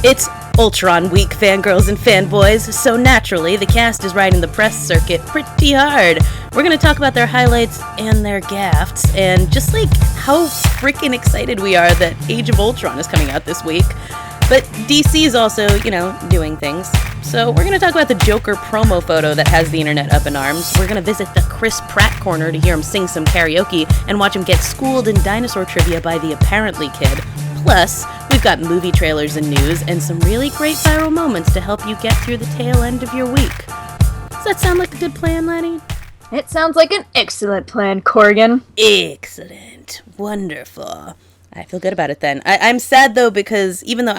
It's Ultron week, fangirls and fanboys, so naturally the cast is riding the press circuit pretty hard. We're going to talk about their highlights and their gaffes, and just like how freaking excited we are that Age of Ultron is coming out this week. But DC is also, doing things. So we're going to talk about the Joker promo photo that has the internet up in arms. We're going to visit the Chris Pratt corner to hear him sing some karaoke and watch him get schooled in dinosaur trivia by the Apparently Kid. Plus, we've got movie trailers and news and some really great viral moments to help you get through the tail end of your week. Does that sound like a good plan, Laddie? It sounds like an excellent plan, Corrigan. Excellent. Wonderful. I feel good about it then. I'm sad though because even though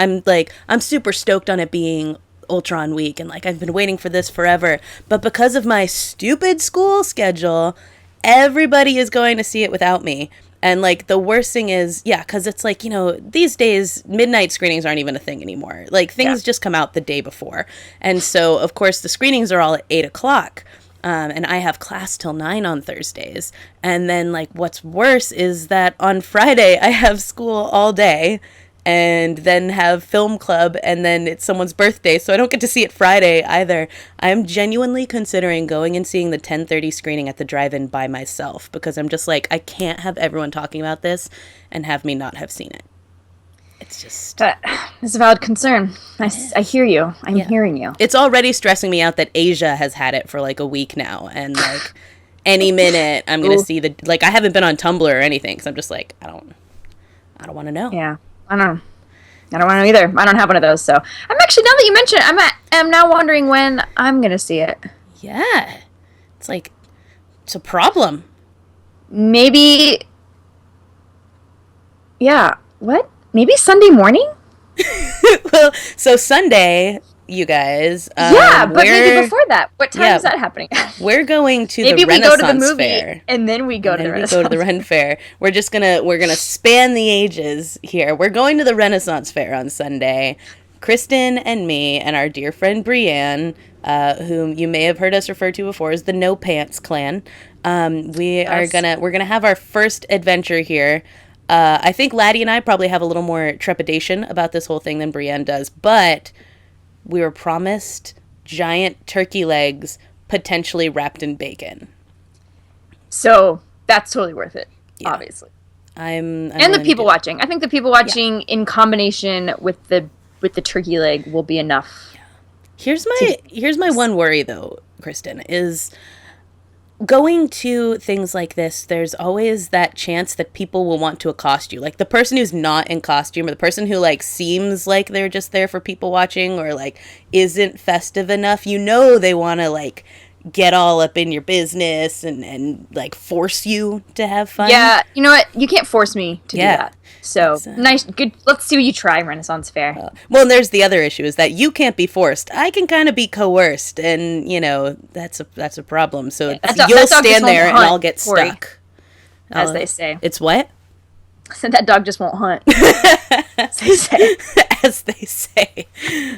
I'm super stoked on it being Ultron week and I've been waiting for this forever, but because of my stupid school schedule, everybody is going to see it without me. And the worst thing is, because it's these days midnight screenings aren't even a thing anymore. Things just come out the day before. And so of course the screenings are all at 8:00. And I have class till 9 on Thursdays. And then, what's worse is that on Friday, I have school all day and then have film club, and then it's someone's birthday, so I don't get to see it Friday either. I'm genuinely considering going and seeing the 10:30 screening at the drive-in by myself, because I'm just I can't have everyone talking about this and have me not have seen it. It's just... It's a valid concern. I hear you. I'm hearing you. It's already stressing me out that Asia has had it for a week now. And any minute I'm going to see the... I haven't been on Tumblr or anything because I'm just I don't want to know. Yeah. I don't want to know either. I don't have one of those. So I'm actually, now that you mention it, I'm now wondering when I'm going to see it. Yeah. It's it's a problem. Maybe... Yeah. What? Maybe Sunday morning? Well, so Sunday, you guys. But maybe before that. What time is that happening? We're going to maybe the Renaissance we go to the movie, Fair. and then we go to the Renaissance. We go to the Ren Fair. We're gonna span the ages here. We're going to the Renaissance Fair on Sunday. Kristen and me and our dear friend Brienne, whom you may have heard us refer to before as the No Pants Clan. We're gonna have our first adventure here. I think Laddie and I probably have a little more trepidation about this whole thing than Brienne does, but we were promised giant turkey legs potentially wrapped in bacon. So that's totally worth it, obviously. I'm and the people watching. I think the people watching in combination with the turkey leg will be enough. Yeah. Here's my one worry though, Kristen, is going to things like this, there's always that chance that people will want to accost you. The person who's not in costume, or the person who seems like they're just there for people watching, or isn't festive enough. They want to get all up in your business and force you to have fun. Yeah, you know what? You can't force me to do that. So nice, good. Let's see what you try, Renaissance Fair. Well, and there's the other issue is that you can't be forced. I can kind of be coerced, and that's a problem. So you'll stand there and I'll get stuck, as they say. It's what? So that dog just won't hunt. As they say.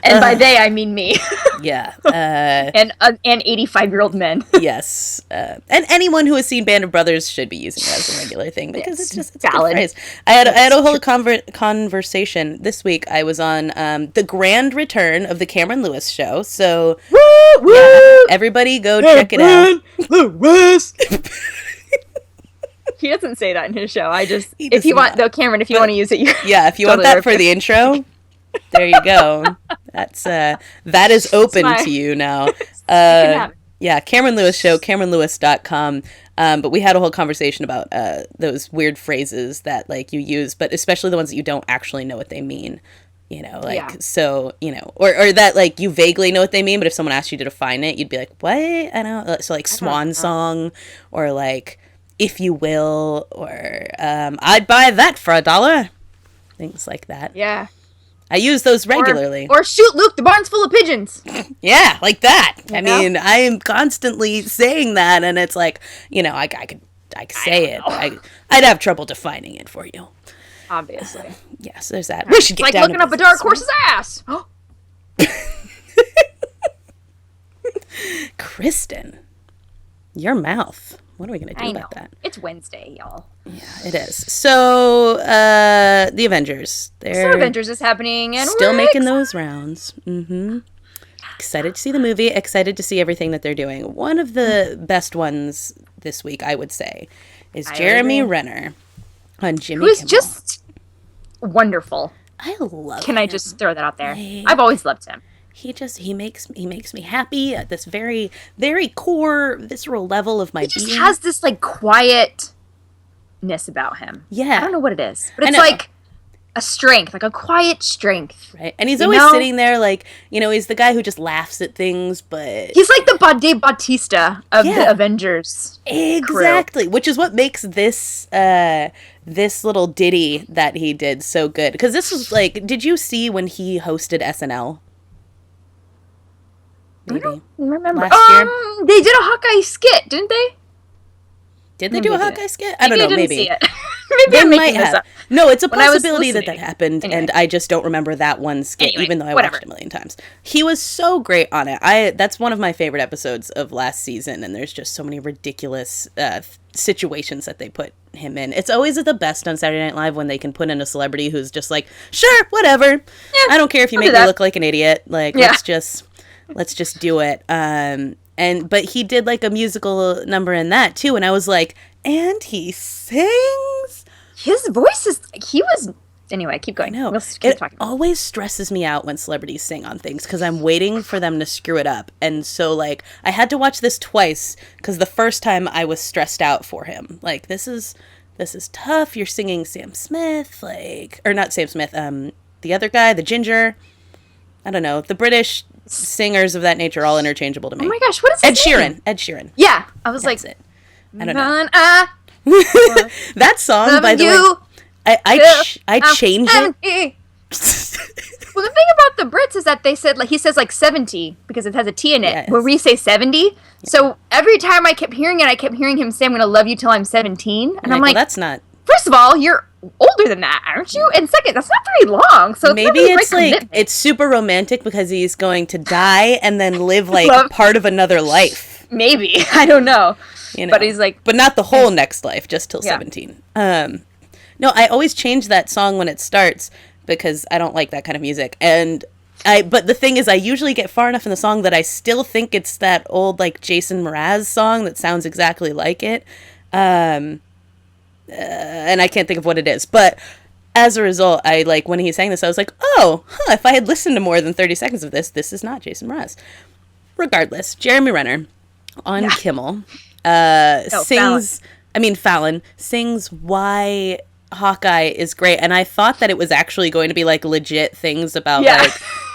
And by they, I mean me. Yeah. And 85-year-old men. Yes. And anyone who has seen Band of Brothers should be using it as a regular thing, because it's valid. A good phrase. I had a whole conversation this week. I was on the grand return of the Cameron Lewis show. So everybody go check it out. Lewis. He doesn't say that in his show. If you want to use it, if you want that for the intro, there you go. That's that is open to you now. Cameron Lewis show, CameronLewis.com. But we had a whole conversation about those weird phrases that you use, but especially the ones that you don't actually know what they mean. So, or that you vaguely know what they mean, but if someone asked you to define it, you'd be like, what? I don't. So swan song, or if you will, or I'd buy that for $1. Things like that. Yeah. I use those regularly. Or shoot, Luke, the barn's full of pigeons. Yeah, like that. I mean, I am constantly saying that, and it's I could say it. I'd have trouble defining it for you. Obviously. Yes, there's that. We should get down looking up a dark horse's ass. Kristen, your mouth. What are we going to do about that? It's Wednesday, y'all. Yeah, it is. So, the Avengers. Avengers is happening, and still making those rounds. Mm-hmm. Excited to see the movie. Excited to see everything that they're doing. One of the best ones this week, I would say, is Jeremy Renner on Jimmy Kimmel. Who's just wonderful. I love Can him. I just throw that out there? I've always loved him. He makes me happy at this very, very core, visceral level of my being. He just has this, like, quietness about him. Yeah. I don't know what it is. But it's like a strength, like a quiet strength. Right. And he's always sitting there like, he's the guy who just laughs at things, but... He's like the Dave Bautista of the Avengers Exactly. crew. Which is what makes this little ditty that he did so good. Because this was like, did you see when he hosted SNL? Maybe. I don't remember. Last year? They did a Hawkeye skit, didn't they? Did they do a Hawkeye skit? I don't know, maybe. See it. Maybe They I'm might making this have. up. No, it's a possibility that happened, Anyway. and I just don't remember that one skit, Anyway, even though I watched it a million times. He was so great on it. That's one of my favorite episodes of last season, and there's just so many ridiculous situations that they put him in. It's always the best on Saturday Night Live when they can put in a celebrity who's just like, sure, whatever. Yeah, I don't care if you make me look like an idiot. Like, let's just do it. But he did like a musical number in that too, and I was like, and he sings. His voice is. He was. Anyway, keep going. No, keep talking. Always stresses me out when celebrities sing on things because I'm waiting for them to screw it up, and so like I had to watch this twice because the first time I was stressed out for him. Like this is tough. You're singing Sam Smith, or not Sam Smith. The other guy, the ginger. I don't know. The British singers of that nature are all interchangeable to me. Oh my gosh, what is his name? Ed Sheeran. Yeah, I was That's like, I don't know. That That song, by the way, I changed it. Well, the thing about the Brits is that they said, like, he says like 70 because it has a T in it. Yes. Where we say 70. Yeah. So every time I kept hearing it, I kept hearing him say, "I'm going to love you till I'm 17," and I'm like, well, that's not. First of all, you're older than that, aren't you? And second, that's not very long. So maybe it's like it's super romantic because he's going to die and then live like part of another life. Maybe. I don't know. But he's like, but not the whole next life, just till 17. No, I always change that song when it starts because I don't like that kind of music. But the thing is, I usually get far enough in the song that I still think it's that old like Jason Mraz song that sounds exactly like it. And I can't think of what it is. But as a result, I like when he sang this, I was like, if I had listened to more than 30 seconds of this is not Jason Mraz. Regardless, Jeremy Renner on Kimmel sings, Fallon sings why Hawkeye is great. And I thought that it was actually going to be like legit things about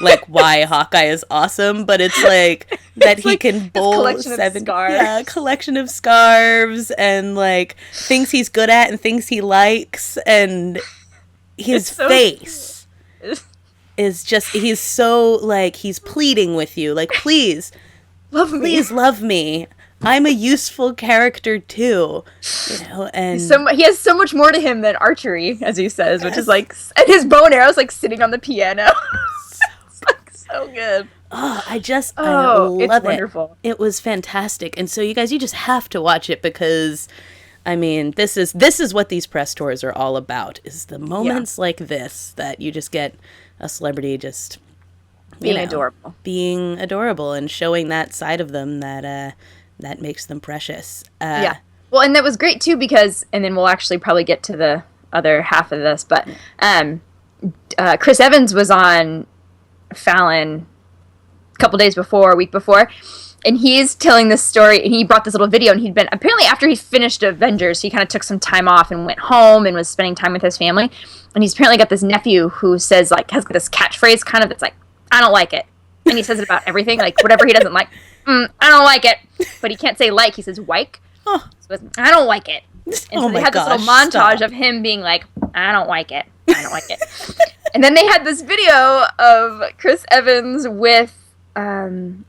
like why Hawkeye is awesome, but it's like that he can bowl collection of scarves and like things he's good at and things he likes, and his face is just, he's so like, he's pleading with you like, please love me. I'm a useful character too, and he has so much more to him than archery, as he says, which is like, and his bow and arrow's like sitting on the piano. It's like so good. I love it's it. Wonderful. It was fantastic, and so you guys, you just have to watch it because, this is what these press tours are all about. Is the moments like this that you just get a celebrity just being adorable and showing that side of them that makes them precious. Well, and that was great too because, and then we'll actually probably get to the other half of this, but Chris Evans was on Fallon a week before, and he's telling this story, and he brought this little video, and he'd been, apparently after he finished Avengers, he kind of took some time off and went home and was spending time with his family, and he's apparently got this nephew who says, like, has this catchphrase kind of that's like, I don't like it, and he says it about everything, like whatever he doesn't like, I don't like it, but he can't say like, he says like, so I don't like it, and so they had this little montage of him being like, I don't like it, and then they had this video of Chris Evans with one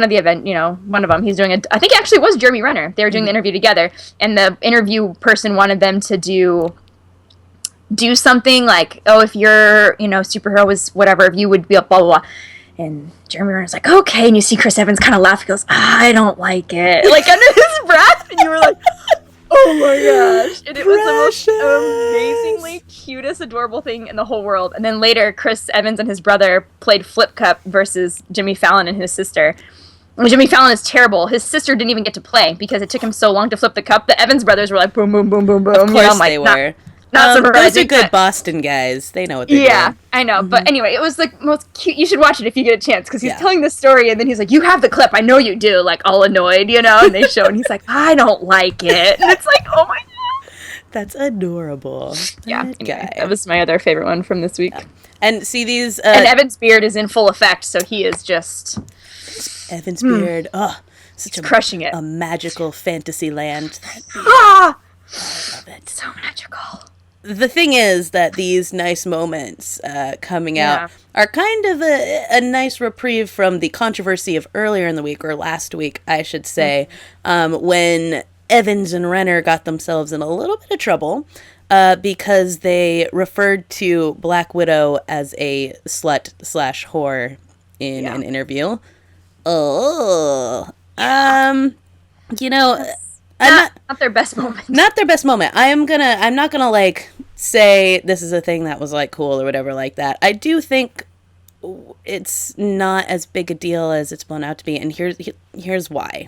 of them, he's doing I think it actually was Jeremy Renner. They were doing the interview together, and the interview person wanted them to do something like, if your, superhero was whatever, if you would be blah, blah, blah. And Jeremy Renner's like, okay. And you see Chris Evans kind of laugh. He goes, I don't like it. Like, under his breath. And you were like, oh my gosh. And it was the most amazingly cutest, adorable thing in the whole world. And then later, Chris Evans and his brother played Flip Cup versus Jimmy Fallon and his sister. And Jimmy Fallon is terrible. His sister didn't even get to play because it took him so long to flip the cup. The Evans brothers were like, boom, boom, boom, boom, boom. Of course they were. Not surprising. Those are good Boston guys. They know what they're doing. Yeah, I know. But anyway, it was the most cute. You should watch it if you get a chance, because he's telling the story, and then he's like, you have the clip. I know you do. Like, all annoyed, you know? And they show, and he's like, I don't like it. And it's like, oh my God. That's adorable. Yeah, anyway, that was my other favorite one from this week. Yeah. And see these... and Evan's beard is in full effect, so he is just... Evan's beard. Oh, such crushing it. A magical fantasy land. I love it. So magical. The thing is that these nice moments coming out are kind of a nice reprieve from the controversy of earlier in the week, or last week, I should say, when Evans and Renner got themselves in a little bit of trouble because they referred to Black Widow as a slut/whore in an interview. Oh, you know... Not their best moment. Not their best moment. I'm not gonna like say this is a thing that was like cool or whatever like that. I do think it's not as big a deal as it's blown out to be, and here's why.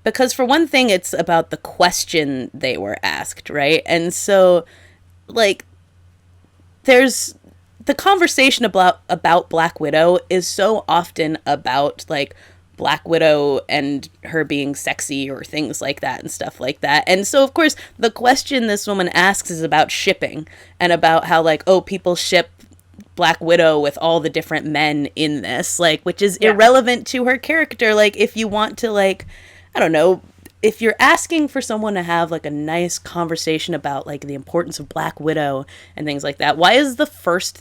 Because for one thing, it's about the question they were asked, right? And so, like, there's the conversation about Black Widow is so often about like Black Widow and her being sexy or things like that and stuff like that. And so, of course, the question this woman asks is about shipping and about how, like, oh, people ship Black Widow with all the different men in this, like, which is irrelevant to her character. Like, if you want to, like, I don't know, if you're asking for someone to have, like, a nice conversation about, like, the importance of Black Widow and things like that, why is the first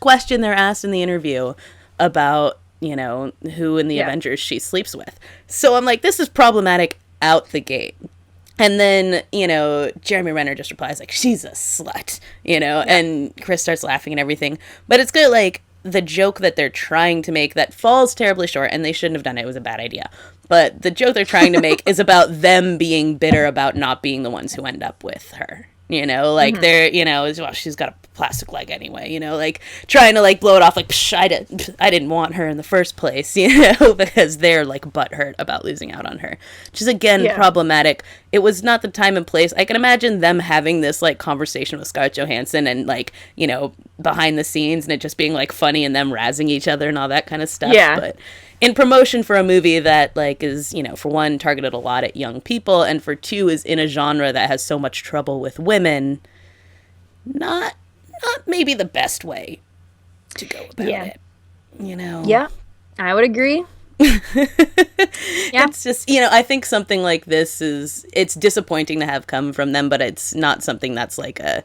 question they're asked in the interview about, you know, who in the Avengers she sleeps with? So I'm like, this is problematic out the gate. And then, you know, Jeremy Renner just replies, like, she's a slut, you know, and Chris starts laughing and everything. But it's good, like, the joke that they're trying to make that falls terribly short, and they shouldn't have done it. It was a bad idea. But the joke they're trying to make is about them being bitter about not being the ones who end up with her. You know, like, they're, you know, well, she's got a plastic leg anyway, you know, like, trying to, like, blow it off, like, I didn't want her in the first place, you know, because they're, like, butthurt about losing out on her, which is, again, problematic. It was not the time and place. I can imagine them having this, like, conversation with Scarlett Johansson and, like, you know, behind the scenes, and it just being, like, funny, and them razzing each other and all that kind of stuff. Yeah. But in promotion for a movie that, like, is, you know, for one, targeted a lot at young people, and for two, is in a genre that has so much trouble with women, not maybe the best way to go about it, you know? Yeah, I would agree. It's just, you know, I think something like this it's disappointing to have come from them, but it's not something that's like a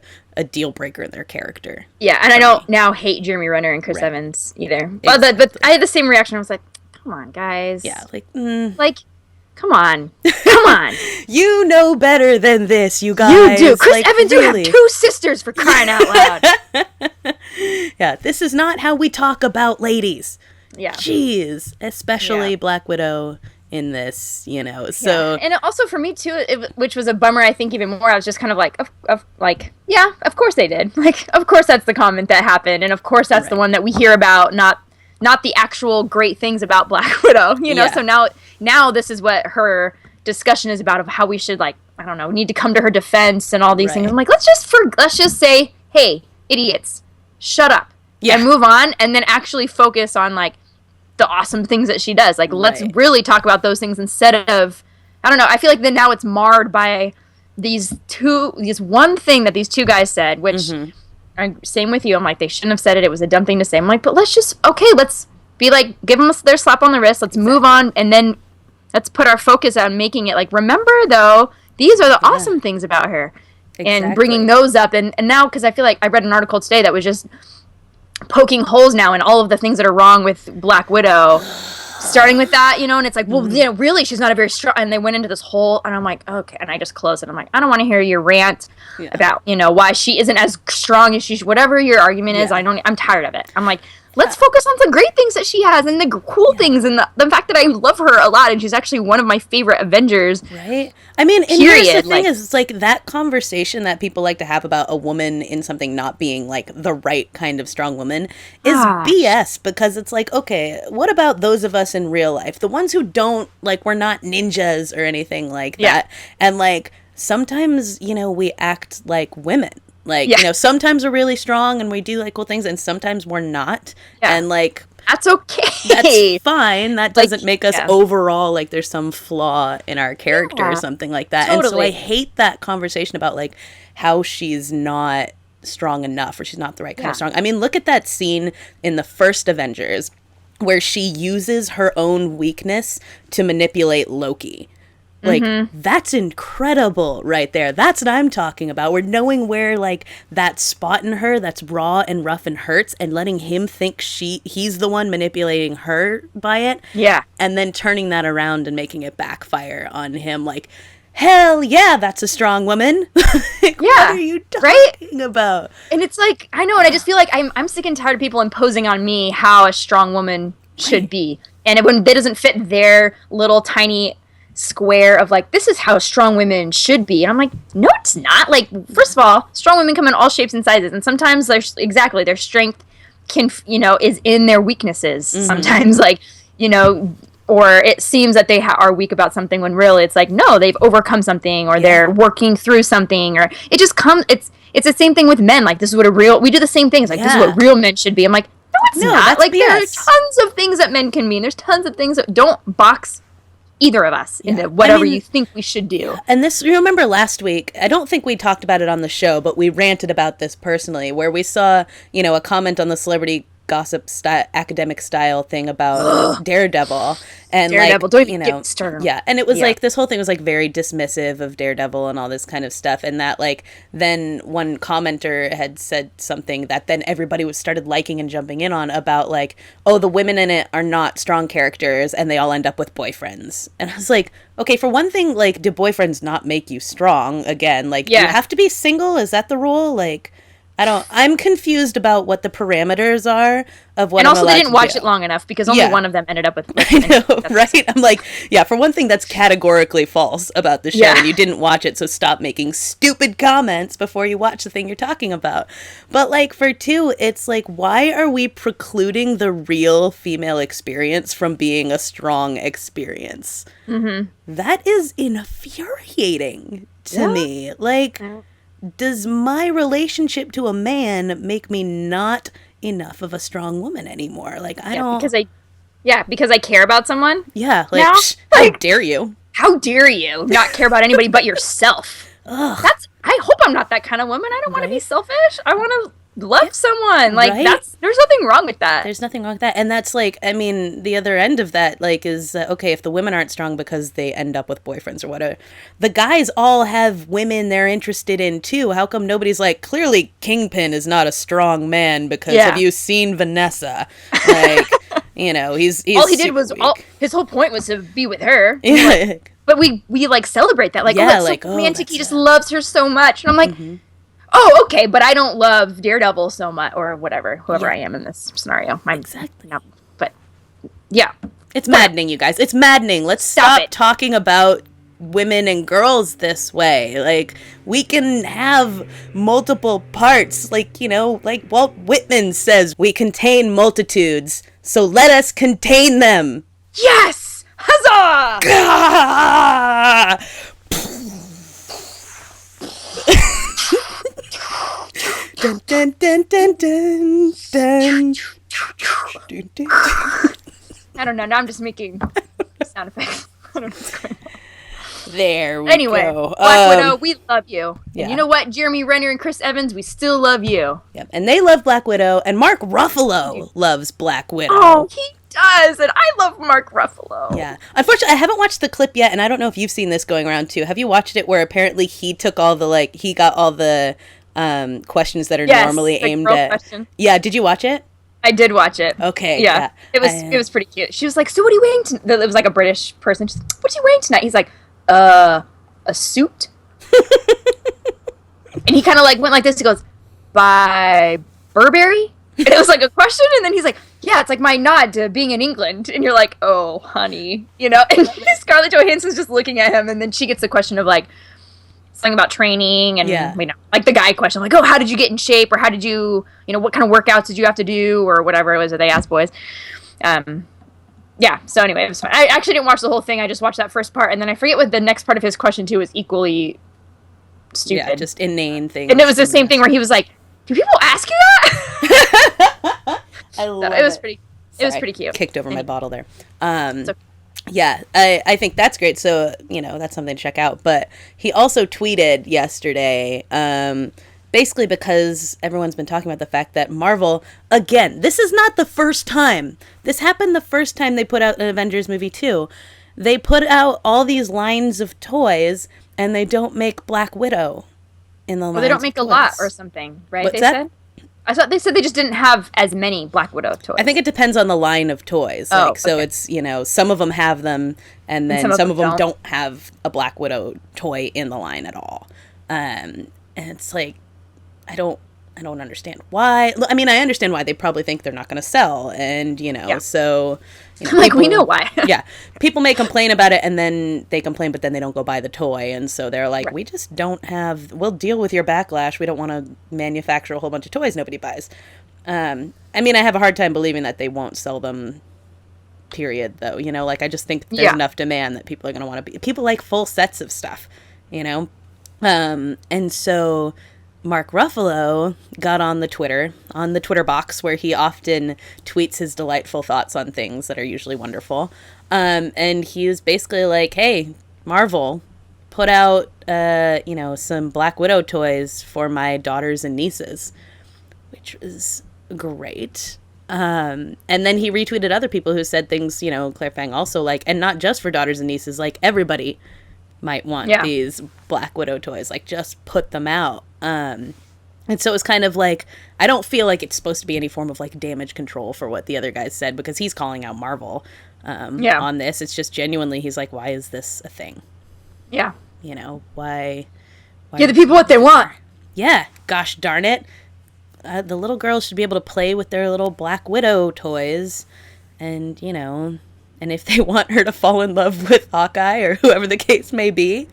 deal breaker in their character. Yeah, and I don't now hate Jeremy Renner and Chris Evans either. Exactly. But I had the same reaction. I was like, come on, guys. Yeah, like, come on. Come on. You know better than this, you guys. You do. Chris Evans, really? You have two sisters, for crying out loud. Yeah, this is not how we talk about ladies. Yeah. Jeez. Especially Black Widow in this, you know. So and also for me too, which was a bummer, I think, even more. I was just kind of like, of course they did. Like, of course that's the comment that happened, and of course that's the one that we hear about, not the actual great things about Black Widow, you know. So now this is what her discussion is about, of how we should, like, I don't know, need to come to her defense and all these things. I'm like, let's just say, hey, idiots, shut up and move on, and then actually focus on, like, the awesome things that she does. Like, let's really talk about those things instead of, I don't know, I feel like then now it's marred by this one thing that these two guys said, which same with you. I'm like, they shouldn't have said it. It was a dumb thing to say. I'm like, but let's be like, give them their slap on the wrist. Let's move on. And then let's put our focus on making it like, remember though, these are the awesome things about her. And bringing those up. And now, because I feel like I read an article today that was just poking holes now in all of the things that are wrong with Black Widow, starting with that, you know, and it's like, well, you know, really, she's not a very strong, and they went into this whole, and I'm like, okay, and I just closed it. I'm like, I don't want to hear your rant about, you know, why she isn't as strong as she should, whatever your argument is, I'm tired of it. I'm like, Let's focus on the great things that she has and the cool things and the fact that I love her a lot and she's actually one of my favorite Avengers. Right? I mean, and here's the thing is, it's like that conversation that people like to have about a woman in something not being like the right kind of strong woman is BS, because it's like, okay, what about those of us in real life? The ones who don't, like, we're not ninjas or anything like that. And like, sometimes, you know, we act like women. Like, you know, sometimes we're really strong and we do like cool things, and sometimes we're not. And like, that's okay. That's fine. That doesn't make us overall like there's some flaw in our character or something like that. Totally. And so I hate that conversation about like how she's not strong enough or she's not the right kind of strong. I mean, look at that scene in the first Avengers where she uses her own weakness to manipulate Loki. Like, that's incredible right there. That's what I'm talking about. We're knowing where, like, that spot in her that's raw and rough and hurts, and letting him think he's the one manipulating her by it. Yeah. And then turning that around and making it backfire on him. Like, hell yeah, that's a strong woman. Like, what are you talking about? And it's like, I know, and I just feel like I'm sick and tired of people imposing on me how a strong woman should be. And when it doesn't fit their little tiny square of like, this is how strong women should be, and I'm like, no, it's not. Like, first of all, strong women come in all shapes and sizes, and sometimes their strength can, you know, is in their weaknesses. Sometimes, like, you know, or it seems that they are weak about something when really it's like, no, they've overcome something, or they're working through something, or it just comes. It's the same thing with men. Like, this is what we do the same things. Like, this is what real men should be. I'm like, no, it's not. Like, there are tons of things that men can mean. There's tons of things that don't box either of us into whatever you think we should do. And this, you remember last week, I don't think we talked about it on the show, but we ranted about this personally, where we saw, you know, a comment on the celebrity gossip academic style thing about Daredevil, and Daredevil, like, you know, and it was like, this whole thing was like very dismissive of Daredevil and all this kind of stuff, and that like then one commenter had said something that then everybody started liking and jumping in on about like, oh, the women in it are not strong characters and they all end up with boyfriends. And I was like, okay, for one thing, like, do boyfriends not make you strong? Again, like, do you have to be single? Is that the rule? Like, I'm confused about what the parameters are of what I'm allowed to do. And also, they didn't watch it long enough, because only one of them ended up with... I know, right? I'm like, for one thing, that's categorically false about the show, and you didn't watch it, so stop making stupid comments before you watch the thing you're talking about. But, like, for two, it's like, why are we precluding the real female experience from being a strong experience? That is infuriating to me. Like... does my relationship to a man make me not enough of a strong woman anymore? Like, I don't... Because I care about someone? Yeah, like, how dare you? How dare you not care about anybody but yourself? I hope I'm not that kind of woman. I don't want to be selfish. I want to love someone. Like, there's nothing wrong with that. There's nothing wrong with that. And that's like, I mean, the other end of that, like, is, okay, if the women aren't strong because they end up with boyfriends or whatever, the guys all have women they're interested in too. How come nobody's like, clearly Kingpin is not a strong man because have you seen Vanessa? Like, you know, he's all he did was, his whole point was to be with her. Yeah. Like, but we like celebrate that. Like, that's like, so romantic. He just loves her so much. And I'm like, oh, okay, but I don't love Daredevil so much, or whatever, whoever I am in this scenario. Exactly. No, but, it's maddening, you guys. It's maddening. Let's stop talking about women and girls this way. Like, we can have multiple parts. Like, you know, like Walt Whitman says, we contain multitudes, so let us contain them. Yes! Huzzah! Dun, dun, dun, dun, dun, dun. I don't know. Now I'm just making sound effects. I don't know what's going on. There we go. Anyway, Black Widow, we love you. Yeah. And you know what? Jeremy Renner and Chris Evans, we still love you. Yep. And they love Black Widow, and Mark Ruffalo loves Black Widow. Oh, he does, and I love Mark Ruffalo. Yeah. Unfortunately, I haven't watched the clip yet, and I don't know if you've seen this going around too. Have you watched it where apparently he took all the, like, he got all the questions that are normally aimed at... Question. Yeah, did you watch it? I did watch it. Okay. Yeah. It was pretty cute. She was like, so what are you wearing tonight? It was like a British person. She's like, what are you wearing tonight? He's like, a suit? And he kind of like went like this. He goes, by Burberry? And it was like a question, and then he's like, yeah, it's like my nod to being in England. And you're like, oh, honey. You know? And Scarlett Johansson's just looking at him, and then she gets the question of, like, something about training, and, you know, like the guy question, like, oh, how did you get in shape? Or how did you, you know, what kind of workouts did you have to do? Or whatever it was that they asked boys. Yeah, so anyway, it was fun. I actually didn't watch the whole thing. I just watched that first part, and then I forget what the next part of his question, too, was equally stupid. Yeah, just inane things. And it was the same thing where he was like, do people ask you that? I love it. Was pretty. It was pretty cute. Kicked over my bottle there. Okay. Yeah, I think that's great. So, you know, that's something to check out. But he also tweeted yesterday, basically because everyone's been talking about the fact that Marvel, again, this is not the first time. This happened the first time they put out an Avengers movie too. They put out all these lines of toys, and they don't make Black Widow in the lines. Well, they don't make a lot or something, right? What's they that? said. I thought they said they just didn't have as many Black Widow toys. I think it depends on the line of toys. So it's, you know, some of them have them, and then some of them don't have a Black Widow toy in the line at all. And it's like, I don't understand why. I mean, I understand why. They probably think they're not going to sell, and, you know, so... You know, like, we know why. Yeah. People may complain about it, and then they complain, but then they don't go buy the toy, and so they're like, we just don't have... We'll deal with your backlash. We don't want to manufacture a whole bunch of toys nobody buys. I mean, I have a hard time believing that they won't sell them, period, though. You know, like, I just think there's enough demand that people are going to want to be... People like full sets of stuff, you know? And so... Mark Ruffalo got on the Twitter box where he often tweets his delightful thoughts on things that are usually wonderful. And he was basically like, hey, Marvel, put out, you know, some Black Widow toys for my daughters and nieces, which was great. And then he retweeted other people who said things, you know, clarifying also, like, and not just for daughters and nieces, like, everybody might want these Black Widow toys, like, just put them out. And so it was kind of like, I don't feel like it's supposed to be any form of, like, damage control for what the other guys said, because he's calling out Marvel on this. It's just genuinely, he's like, why is this a thing? Yeah. You know, why give the people what they want. Yeah. Gosh darn it. The little girls should be able to play with their little Black Widow toys, and, you know, and if they want her to fall in love with Hawkeye or whoever the case may be,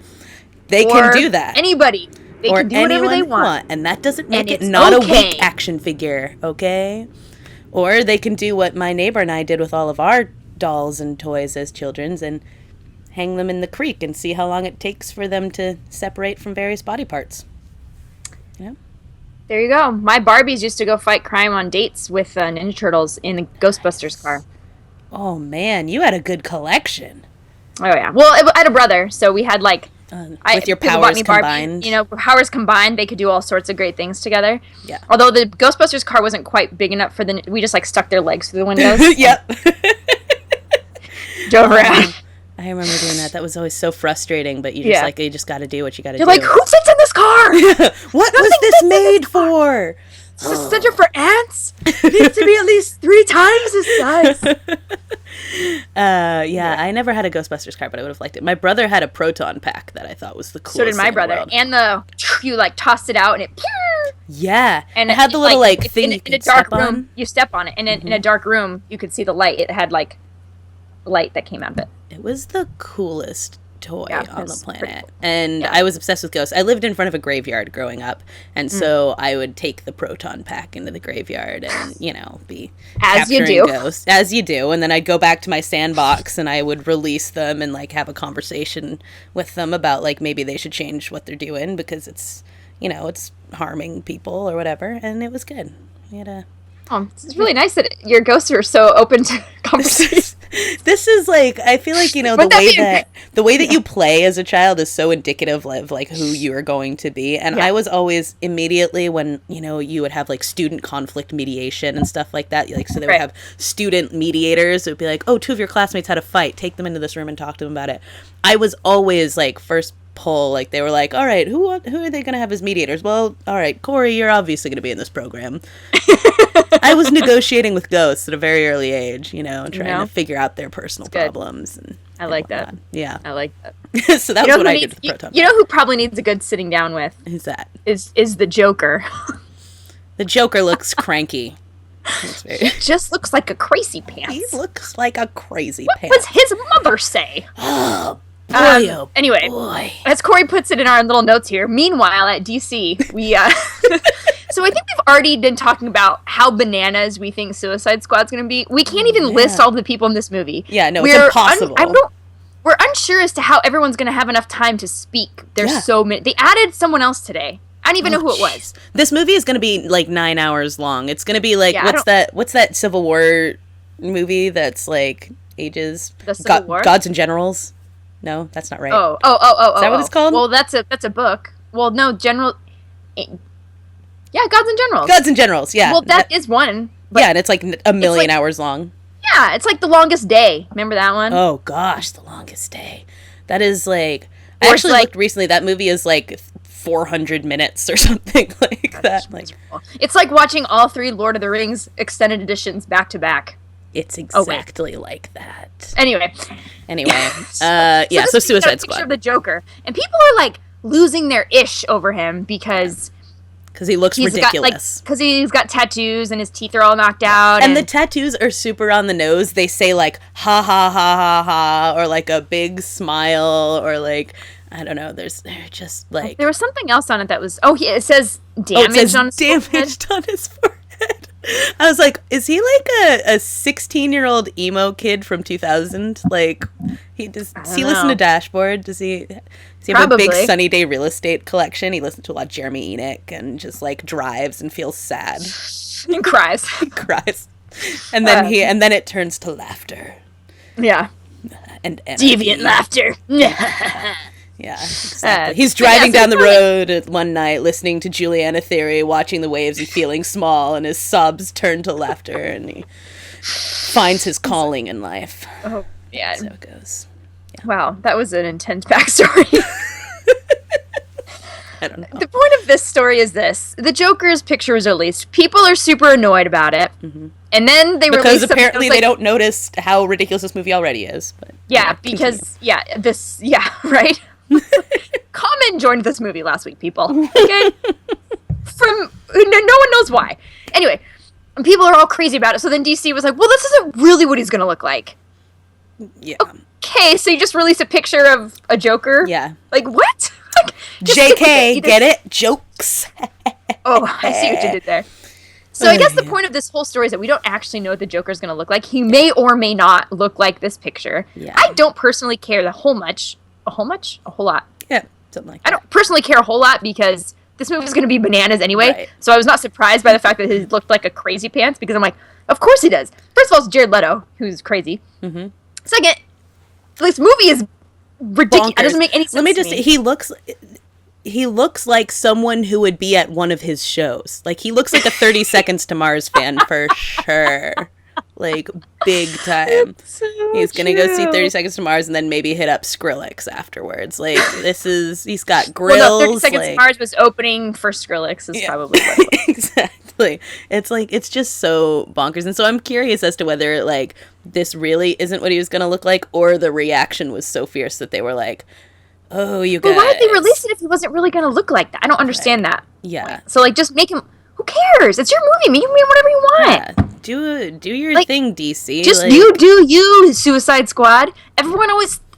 they can do that. Anybody. They can do whatever they want. And that doesn't make it not a weak action figure, okay? Or they can do what my neighbor and I did with all of our dolls and toys as children's and hang them in the creek and see how long it takes for them to separate from various body parts. You know? There you go. My Barbies used to go fight crime on dates with Ninja Turtles in the Ghostbusters car. Oh, man. You had a good collection. Oh, yeah. Well, I had a brother, so we had, like... with your powers combined. You know, powers combined, they could do all sorts of great things together. Yeah. Although the Ghostbusters car wasn't quite big enough for we just, like, stuck their legs through the windows. Yep. Drove around. I remember doing that. That was always so frustrating, but you just got to do what you got to do. You're like, who sits in this car? What was this made for? Is this a center for ants? It needs to be at least 3 times this size. I never had a Ghostbusters car, but I would have liked it. My brother had a proton pack that I thought was the coolest. So did my brother. And you, like, tossed it out and it... Yeah. And it had the little, like thing in a dark room. You step on it. And in a dark room, you could see the light. It had, like, light that came out of it. It was the coolest toy on the planet. Cool. And I was obsessed with ghosts. I lived in front of a graveyard growing up, and so I would take the proton pack into the graveyard and, you know, be capturing ghosts. As you do. And then I'd go back to my sandbox and I would release them and, like, have a conversation with them about, like, maybe they should change what they're doing because it's, you know, it's harming people or whatever. And it was good. We had a... it's really nice that your ghosts are so open to conversation. This is like, I feel like, you know, the way that you play as a child is so indicative of, like, who you are going to be. And I was always immediately when, you know, you would have, like, student conflict mediation and stuff like that. Like, so they would have student mediators. It would be like, oh, 2 of your classmates had a fight. Take them into this room and talk to them about it. I was always, like, first pull, like, they were like, all right, who are they going to have as mediators? Well, all right, Corey, you're obviously going to be in this program. I was negotiating with ghosts at a very early age, you know, trying to figure out their personal problems. And I like that. Yeah. I like that. So that was what I did with Proton. You know who probably needs a good sitting down with? Who's that? Is the Joker. The Joker looks cranky. He just looks like a crazy pants. He looks like a crazy what pants. What does his mother say? Oh, boy, anyway, boy. As Corey puts it in our little notes here, meanwhile at DC, we so I think we've already been talking about how bananas we think Suicide Squad's going to be. We can't even list all the people in this movie. Yeah, no, it's impossible. We're unsure as to how everyone's going to have enough time to speak. There's so many. They added someone else today. I don't even know who it was. This movie is going to be like 9 hours long. It's going to be like, what's that Civil War movie that's like ages? The Civil War? Gods and Generals? No, that's not right. Oh. Is that what it's called? Well, that's a book. Well, no, yeah, Gods and Generals. Gods and Generals, yeah. Well, that is one. Yeah, and it's like a million hours long. Yeah, it's like The Longest Day. Remember that one? Oh, gosh, The Longest Day. That is like... I actually looked recently. That movie is like 400 minutes or something like that. Like, it's like watching all 3 Lord of the Rings extended editions back to back. It's exactly like that. Anyway. So Suicide Squad. Picture of the Joker. And people are like losing their ish over him because he looks ridiculous. Because he's got tattoos and his teeth are all knocked out. And the tattoos are super on the nose. They say like, ha, ha, ha, ha, ha, or like a big smile, or like, I don't know. They're just like... There was something else on it that was... it says damaged on his forehead. I was like, is he like a 16-year-old emo kid from 2000? Like, does he listen to Dashboard? Does he have a big Sunny Day real estate collection? He listens to a lot of Jeremy Enoch and just like drives and feels sad and cries. And then it turns to laughter. Yeah. And deviant laughter. Yeah, exactly. He's driving down the road one night, listening to Juliana Theory, watching the waves and feeling small, and his sobs turn to laughter, and he finds his calling in life. Oh, yeah. So it goes. Yeah. Wow, that was an intense backstory. I don't know. The point of this story is this. The Joker's picture was released. People are super annoyed about it. Mm-hmm. And then they because apparently they don't notice how ridiculous this movie already is. But right? Common joined this movie last week, people. Okay? No one knows why. Anyway, people are all crazy about it. So then DC was like, well, this isn't really what he's going to look like. Yeah. Okay, so you just released a picture of a Joker? Yeah. Like, what? JK, get it? Jokes. Oh, I see what you did there. So I guess the point of this whole story is that we don't actually know what the Joker's going to look like. He may or may not look like this picture. Yeah. I don't personally care a whole lot. Yeah, something like that. I don't personally care a whole lot because this movie is going to be bananas anyway. Right. So I was not surprised by the fact that he looked like a crazy pants because I'm like, of course he does. First of all, it's Jared Leto, who's crazy. Mm-hmm. Second, this movie is ridiculous. It doesn't make any sense. Let me just say, he looks like someone who would be at one of his shows. Like, he looks like a 30 Seconds to Mars fan for sure. Like, big time. He's gonna go see 30 Seconds to Mars and then maybe hit up Skrillex afterwards. Like, he's got grills. Well, no, 30 Seconds to Mars was opening for Skrillex is probably what it was. Exactly. It's like, it's just so bonkers. And so I'm curious as to whether, like, this really isn't what he was gonna look like, or the reaction was so fierce that they were like, oh, you guys. But why did they release it if he wasn't really going to look like that? I don't understand that. Yeah. So, like, just make him... Who cares? It's your movie. You can do whatever you want. Yeah. Do your thing, DC. Just do you, Suicide Squad. Everyone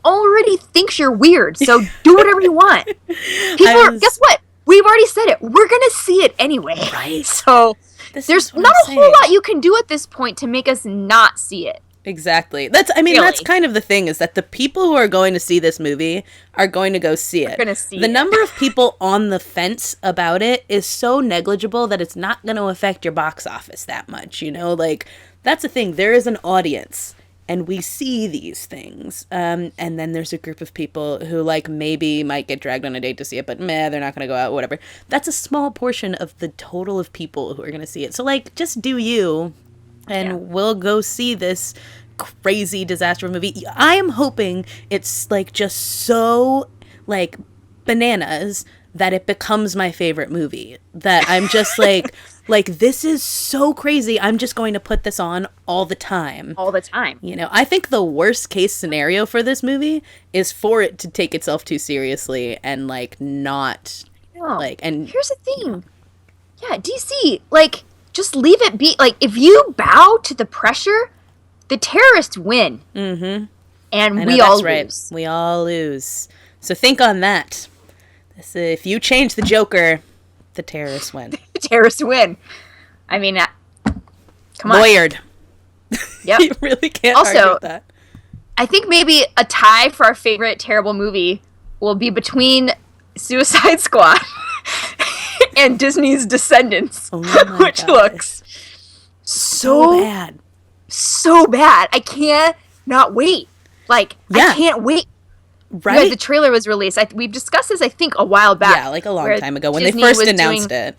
already thinks you're weird, so do whatever you want. Guess what? We've already said it. We're going to see it anyway. Right. So, there's not a whole lot you can do at this point to make us not see it. Exactly. That's kind of the thing, is that the people who are going to see this movie are going to go see it. The number of people on the fence about it is so negligible that it's not going to affect your box office that much, you know? Like, that's the thing. There is an audience, and we see these things. And then there's a group of people who, like, maybe might get dragged on a date to see it, but they're not going to go out, whatever. That's a small portion of the total of people who are going to see it. So, like, just do you... And we'll go see this crazy disaster movie. I am hoping it's, like, just so, like, bananas that it becomes my favorite movie. That I'm just, like, this is so crazy. I'm just going to put this on all the time. All the time. You know, I think the worst case scenario for this movie is for it to take itself too seriously and, like, not, like, and... Here's the thing. Yeah, DC, like... just leave it be. Like, if you bow to the pressure, the terrorists win. Mm-hmm. And we all lose. Right. We all lose. So think on that. If you change the Joker, the terrorists win. The terrorists win. I mean, come on. Lawyered. Yep. You really can't argue with that. I think maybe a tie for our favorite terrible movie will be between Suicide Squad and Disney's Descendants, which looks so bad. So bad. I can't not wait. Like, I can't wait. Right. The trailer was released. We've discussed this, I think, a while back. Yeah, like a long time ago when Disney they first announced it.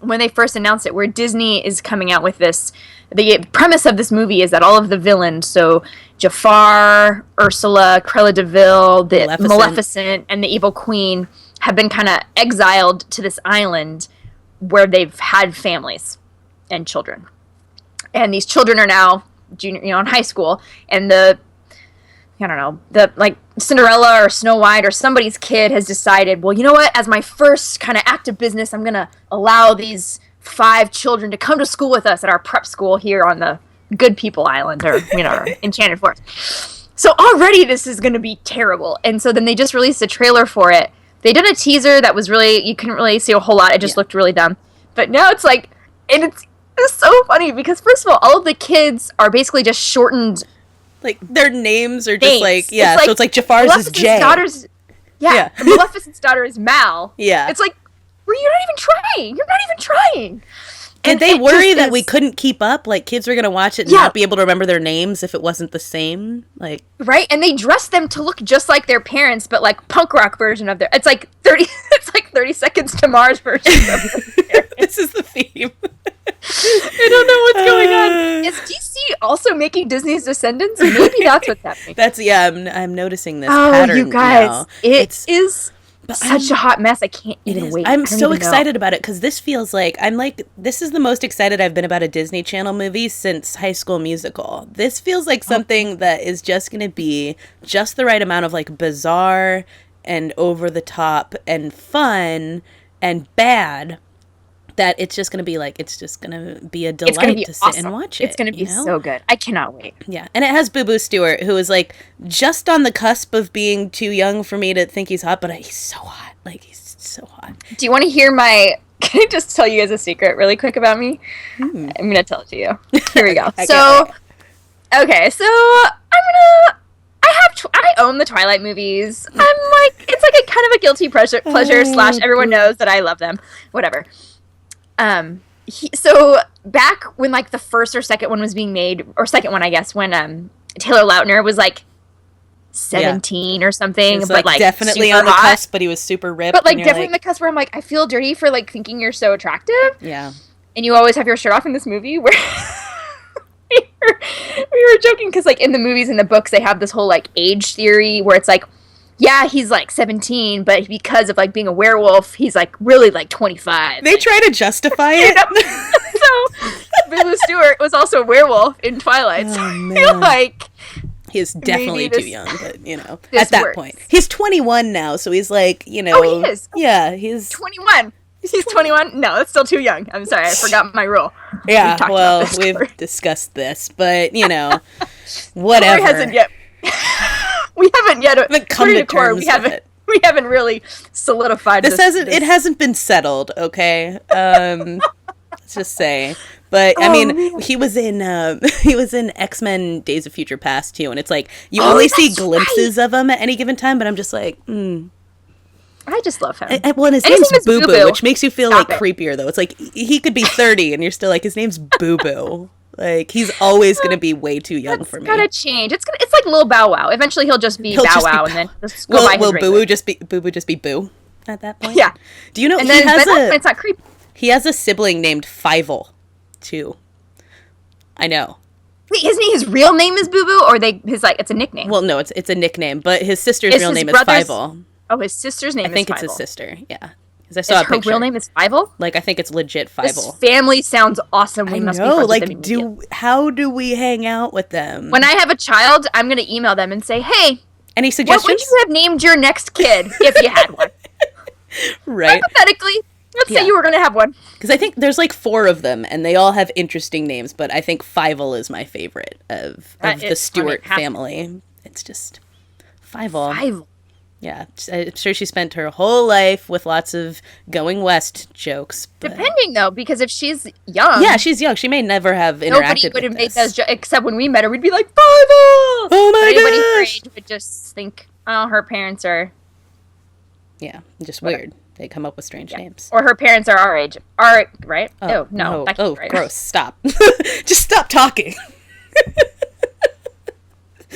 When they first announced it, where Disney is coming out with this. The premise of this movie is that all of the villains, so Jafar, Ursula, Cruella de Vil, the Maleficent, and the Evil Queen, have been kind of exiled to this island where they've had families and children. And these children are now in high school, and Cinderella or Snow White or somebody's kid has decided, well, you know what? As my first kind of act of business, I'm going to allow these 5 children to come to school with us at our prep school here on the Good People Island or, Enchanted Forest. So already this is going to be terrible. And so then they just released a trailer for it. They did a teaser that was really, you couldn't really see a whole lot. It just looked really dumb. But now it's like, and it's so funny because first of all of the kids are basically just shortened. Like, their names are just names. So it's like Jafar's is Jay. Maleficent's daughter is Mal. Yeah. It's like, you're not even trying. You're not even trying. Did they worry that we couldn't keep up? Like, kids were going to watch it and not be able to remember their names if it wasn't the same? Like, right? And they dressed them to look just like their parents, but like punk rock version of it's like 30 Seconds to Mars version of their parents. This is the theme. I don't know what's going on. Is DC also making Disney's Descendants? Maybe that's what's happening. I'm noticing this pattern you guys. now. It is such a hot mess. I can't even wait. I'm so excited about it because this feels like this is the most excited I've been about a Disney Channel movie since High School Musical. This feels like something that is just going to be just the right amount of like bizarre and over the top and fun and bad. That it's just going to be a delight to sit and watch it. It's going to be so good. I cannot wait. Yeah. And it has Boo Boo Stewart, who is like just on the cusp of being too young for me to think he's hot, but he's so hot. Like, he's so hot. Do you want to hear can I just tell you guys a secret really quick about me? I'm going to tell it to you. Here we go. So I own the Twilight movies. I'm like, it's like a kind of a guilty pleasure / everyone knows that I love them. Whatever. So back when like the first or second one was being made, or second one, I guess, when Taylor Lautner was like 17 or something, but like definitely on the cusp, but he was super ripped. But like definitely on the cusp where I'm like, I feel dirty for like thinking you're so attractive. Yeah. And you always have your shirt off in this movie where we were joking because like in the movies and the books they have this whole like age theory where it's like, yeah, he's like 17, but because of like being a werewolf, he's like really like 25. They try to justify it. So Boo Boo Stewart was also a werewolf in Twilight. So I feel like he's definitely too young, but at that point. He's 21 now, so he's like, Oh, he is. Yeah, he's 21. He's 21? No, that's still too young. I'm sorry, I forgot my rule. Yeah, we've discussed this, but whatever. Corey hasn't yet. We haven't yet. Come to terms with it. We haven't really solidified this. It hasn't been settled, okay? Let's just say. But I mean, he was in X-Men Days of Future Past too, and it's like you only see glimpses of him at any given time, but I'm just like, I just love him. Well, and his name's Boo Boo, which makes you feel creepier though. It's like he could be 30 and you're still like, his name's Boo Boo. Like, he's always going to be way too young for me. It's gotta change. It's like Lil Bow Wow. Eventually, he'll just be Bow Wow, and then just go by his Will Boo Boo just be Boo at that point? Yeah. Do you know and it's not creepy. He has a sibling named Fievel, too. I know. Wait, his real name is Boo Boo, or it's a nickname? Well, no, it's a nickname, but his sister's real name is Fievel. Oh, his sister's name is Fievel. I think it's his sister, yeah. Because I saw a picture. Her real name is Fievel? Like, I think it's legit Fievel. This family sounds awesome. We must be friends with them. How do we hang out with them? When I have a child, I'm going to email them and say, hey, any suggestions? What would you have named your next kid if you had one? Right. Hypothetically, Let's say you were going to have one. Because I think there's like 4 of them, and they all have interesting names, but I think Fievel is my favorite of the Stewart family. It's just Fievel. Yeah, I'm sure she spent her whole life with lots of going west jokes. But... Depending, though, because if she's young... Yeah, she's young. She may never have interacted nobody would have made those jokes, except when we met her, we'd be like, Fievel! Oh my gosh! Anybody her age would just think, oh, her parents are... Yeah, just weird. They come up with strange names. Or her parents are our age. Right? Oh, no. Right. Gross. Stop. Just stop talking.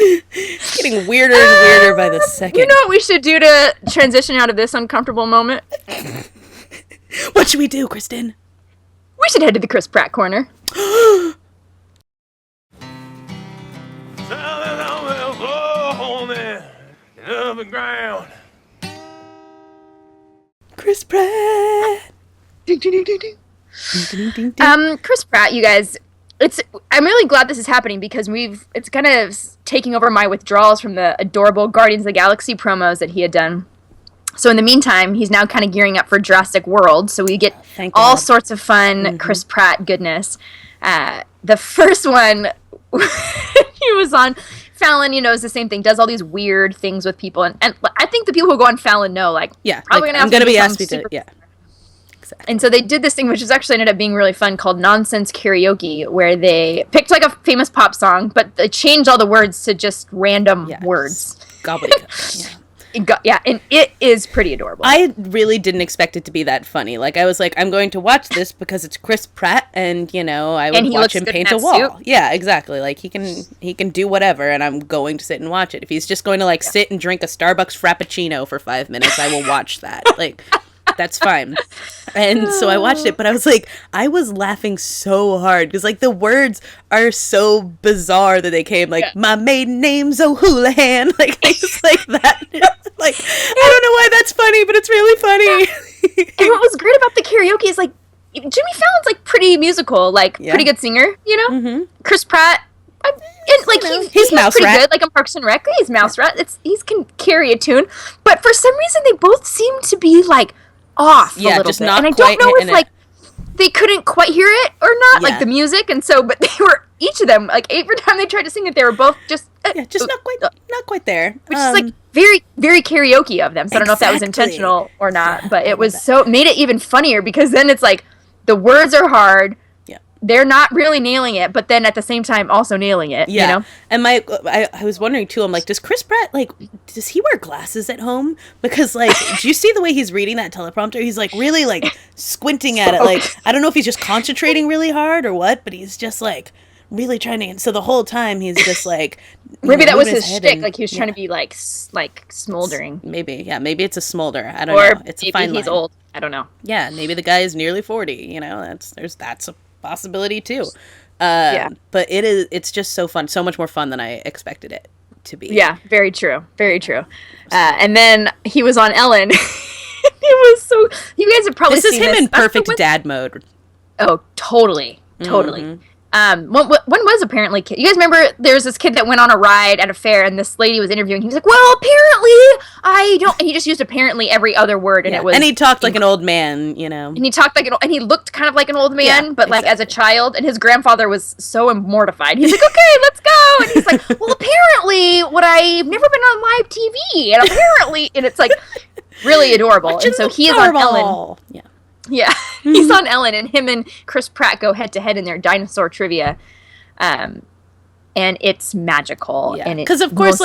It's getting weirder and weirder by the second. You know what we should do to transition out of this uncomfortable moment? What should we do, Kristen? We should head to the Chris Pratt corner. Chris Pratt. Chris Pratt, you guys. I'm really glad this is happening because it's kind of taking over my withdrawals from the adorable Guardians of the Galaxy promos that he had done. So in the meantime, he's now kind of gearing up for Jurassic World. So we get all sorts of fun Chris Pratt goodness. The first one, he was on Fallon, is the same thing, does all these weird things with people. And I think the people who go on Fallon know, probably I'm going to be asked to, yeah. Exactly. And so they did this thing, which has actually ended up being really fun, called Nonsense Karaoke, where they picked a famous pop song, but they changed all the words to just random words. Gobbledygook. And it is pretty adorable. I really didn't expect it to be that funny. I was like, I'm going to watch this because it's Chris Pratt, and I would watch him paint a wall. Suit. Yeah, exactly. He can do whatever, and I'm going to sit and watch it. If he's just going to sit and drink a Starbucks Frappuccino for 5 minutes, I will watch that. That's fine. And so I watched it, but I was laughing so hard because the words are so bizarre that they came my maiden name's O'Houlihan. I just that. I don't know why that's funny, but it's really funny. And what was great about the karaoke is Jimmy Fallon's pretty musical, pretty good singer, Mm-hmm. Chris Pratt. He's Mouse pretty Rat. good, in Parks and Rec. He's Mouse Rat. He can carry a tune, but for some reason they both seem to be off a little just bit, not and I quite don't know if they couldn't quite hear it or not, the music, and so but they were each of them every time they tried to sing it, they were both just not quite there, which is very very karaoke of them. So I don't know if that was intentional or not, but it was made it even funnier because then it's the words are hard. They're not really nailing it, but then at the same time also nailing it, And I was wondering, too, I'm does Chris Pratt, does he wear glasses at home? Because, do you see the way he's reading that teleprompter? He's, really, squinting at it. I don't know if he's just concentrating really hard or what, but he's just, really trying to... And so the whole time, he's just, maybe that was his shtick, he was trying to be, smoldering. Maybe it's a smolder. I don't know. It's a fine line. He's old. I don't know. Yeah, maybe the guy is nearly 40, that's a possibility too. But it's just so fun, so much more fun than I expected it to be. Yeah, very true, very true. And then he was on Ellen. It was so, you guys have probably seen this. This is him in perfect dad mode. Oh, totally. Mm-hmm. One was apparently you guys remember there was this kid that went on a ride at a fair and this lady was interviewing. He was well, apparently I don't, and he just used apparently every other word, and it was, and he talked like an old man, and he talked and he looked kind of like an old man, but as a child, and his grandfather was so mortified. He's okay, let's go, and he's well, apparently I've never been on live TV, and apparently, and it's really adorable. And so he is on Ellen. Yeah, he's on Ellen, and him and Chris Pratt go head-to-head in their dinosaur trivia, and it's magical. Yeah, because of course,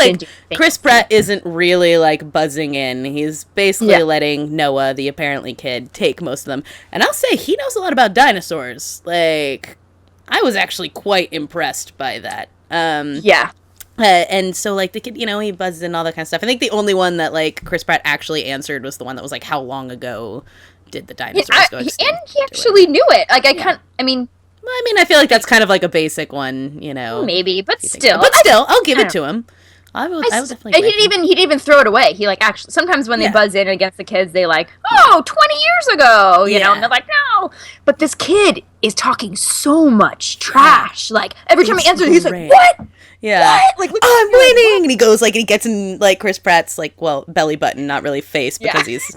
Chris Pratt isn't really buzzing in. He's basically letting Noah, the apparently kid, take most of them. And I'll say he knows a lot about dinosaurs. I was actually quite impressed by that. And so the kid, he buzzes in all that kind of stuff. I think the only one that Chris Pratt actually answered was the one that was how long ago did the dinosaurs go extinct? And he actually knew it. I feel that's kind of a basic one, Maybe, but still. I'll give it to him. I will definitely. And he didn't even throw it away. He actually sometimes when they buzz in against the kids, they 20 years ago, you know, and they're no. But this kid is talking so much trash. Every time he answers, he's what? Yeah. What? I'm winning, and he goes and he gets in Chris Pratt's belly button, not really face because he's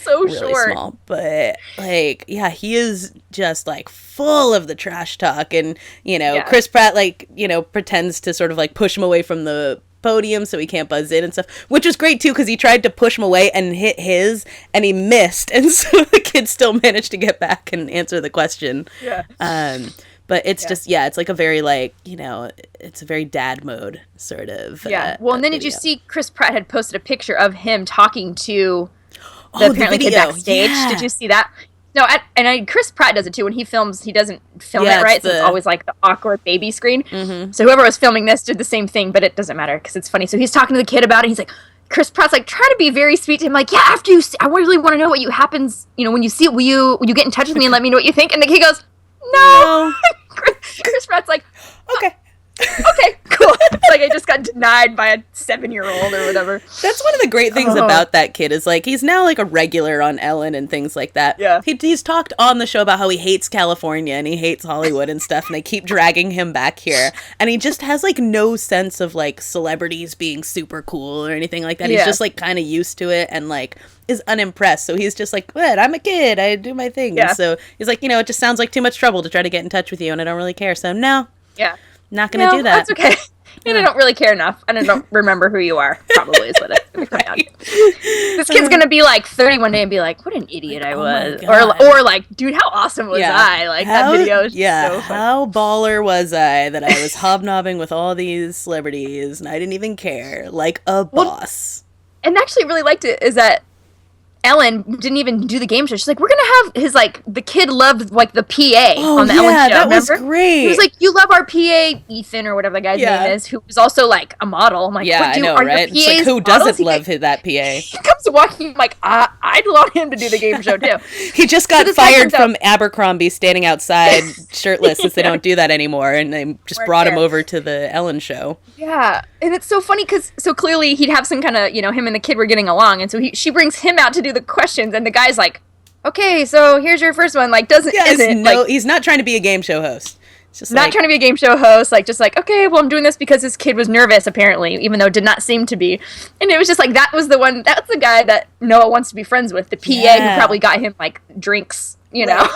so really short. small. But like, yeah, he is just like full of the trash talk, and Chris Pratt like pretends to sort of like push him away from the podium so he can't buzz in and stuff, which was great too because he tried to push him away and hit his and he missed, and so the kid still managed to get back and answer the question. But it's just it's like a very like it's a very dad mode sort of well, and then did you see Chris Pratt had posted a picture of him talking to the apparently kid backstage? Did you see that? No, Chris Pratt does it too. When he films, he doesn't film it, right? So it's always like the awkward baby screen. Mm-hmm. So whoever was filming this did the same thing, but it doesn't matter because it's funny. So he's talking to the kid about it. He's like, Chris Pratt's like, try to be very sweet to him. Like, yeah, after you see, I really want to know what happens, when you see it, will you get in touch with me and let me know what you think? And the kid goes, no. Chris Pratt's like, okay. Okay, cool. It's like I just got denied by a 7-year-old or whatever. That's one of the great things about that kid is like he's now like a regular on Ellen and things like that. Yeah. He's talked on the show about how he hates California and he hates Hollywood and stuff, and they keep dragging him back here. And he just has like no sense of like celebrities being super cool or anything like that. He's just like kind of used to it and like is unimpressed. So he's just like, what? I'm a kid. I do my thing. Yeah. So he's like, it just sounds like too much trouble to try to get in touch with you, and I don't really care. So no. Yeah. Not gonna do that. That's okay. And I don't really care enough, and I don't remember who you are. Probably is what it's gonna come down to. This kid's gonna be like 30 one day and be like, "What an idiot I was," or like, "Dude, how awesome was I?" Like that video is so fun. How baller was I that I was hobnobbing with all these celebrities and I didn't even care, like a boss. And actually, really liked it is that Ellen didn't even do the game show. She's like, we're going to have his, like, the kid loved, like, the PA on the Ellen show. That was great. He was like, you love our PA, Ethan, or whatever the guy's name is, who was also, like, a model. I'm like, I know, right? It's like, who doesn't love that PA? He comes walking, I'm like, I'd want him to do the game show, too. He just got fired from Abercrombie standing outside shirtless since they don't do that anymore, and they just brought him over to the Ellen show. Yeah, and it's so funny because, so clearly he'd have some kind of, him and the kid were getting along, and so she brings him out to do the questions, and the guy's like, okay, so here's your first one, like, he's not trying to be a game show host. It's just not trying to be a game show host, like, just like, okay, well, I'm doing this because this kid was nervous, apparently, even though it did not seem to be, and it was just like, that's the guy that Noah wants to be friends with, the PA who probably got him, like, drinks, know?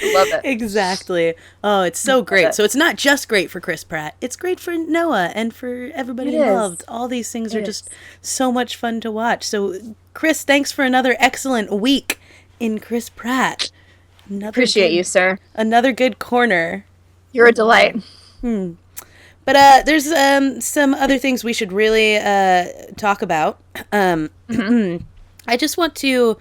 Love it. Exactly. Oh, it's so great. So it's not just great for Chris Pratt. It's great for Noah and for everybody involved. All these things are just so much fun to watch. So, Chris, thanks for another excellent week in Chris Pratt. Appreciate you, sir. Another good corner. You're a delight. But there's some other things we should really talk about. I just want to...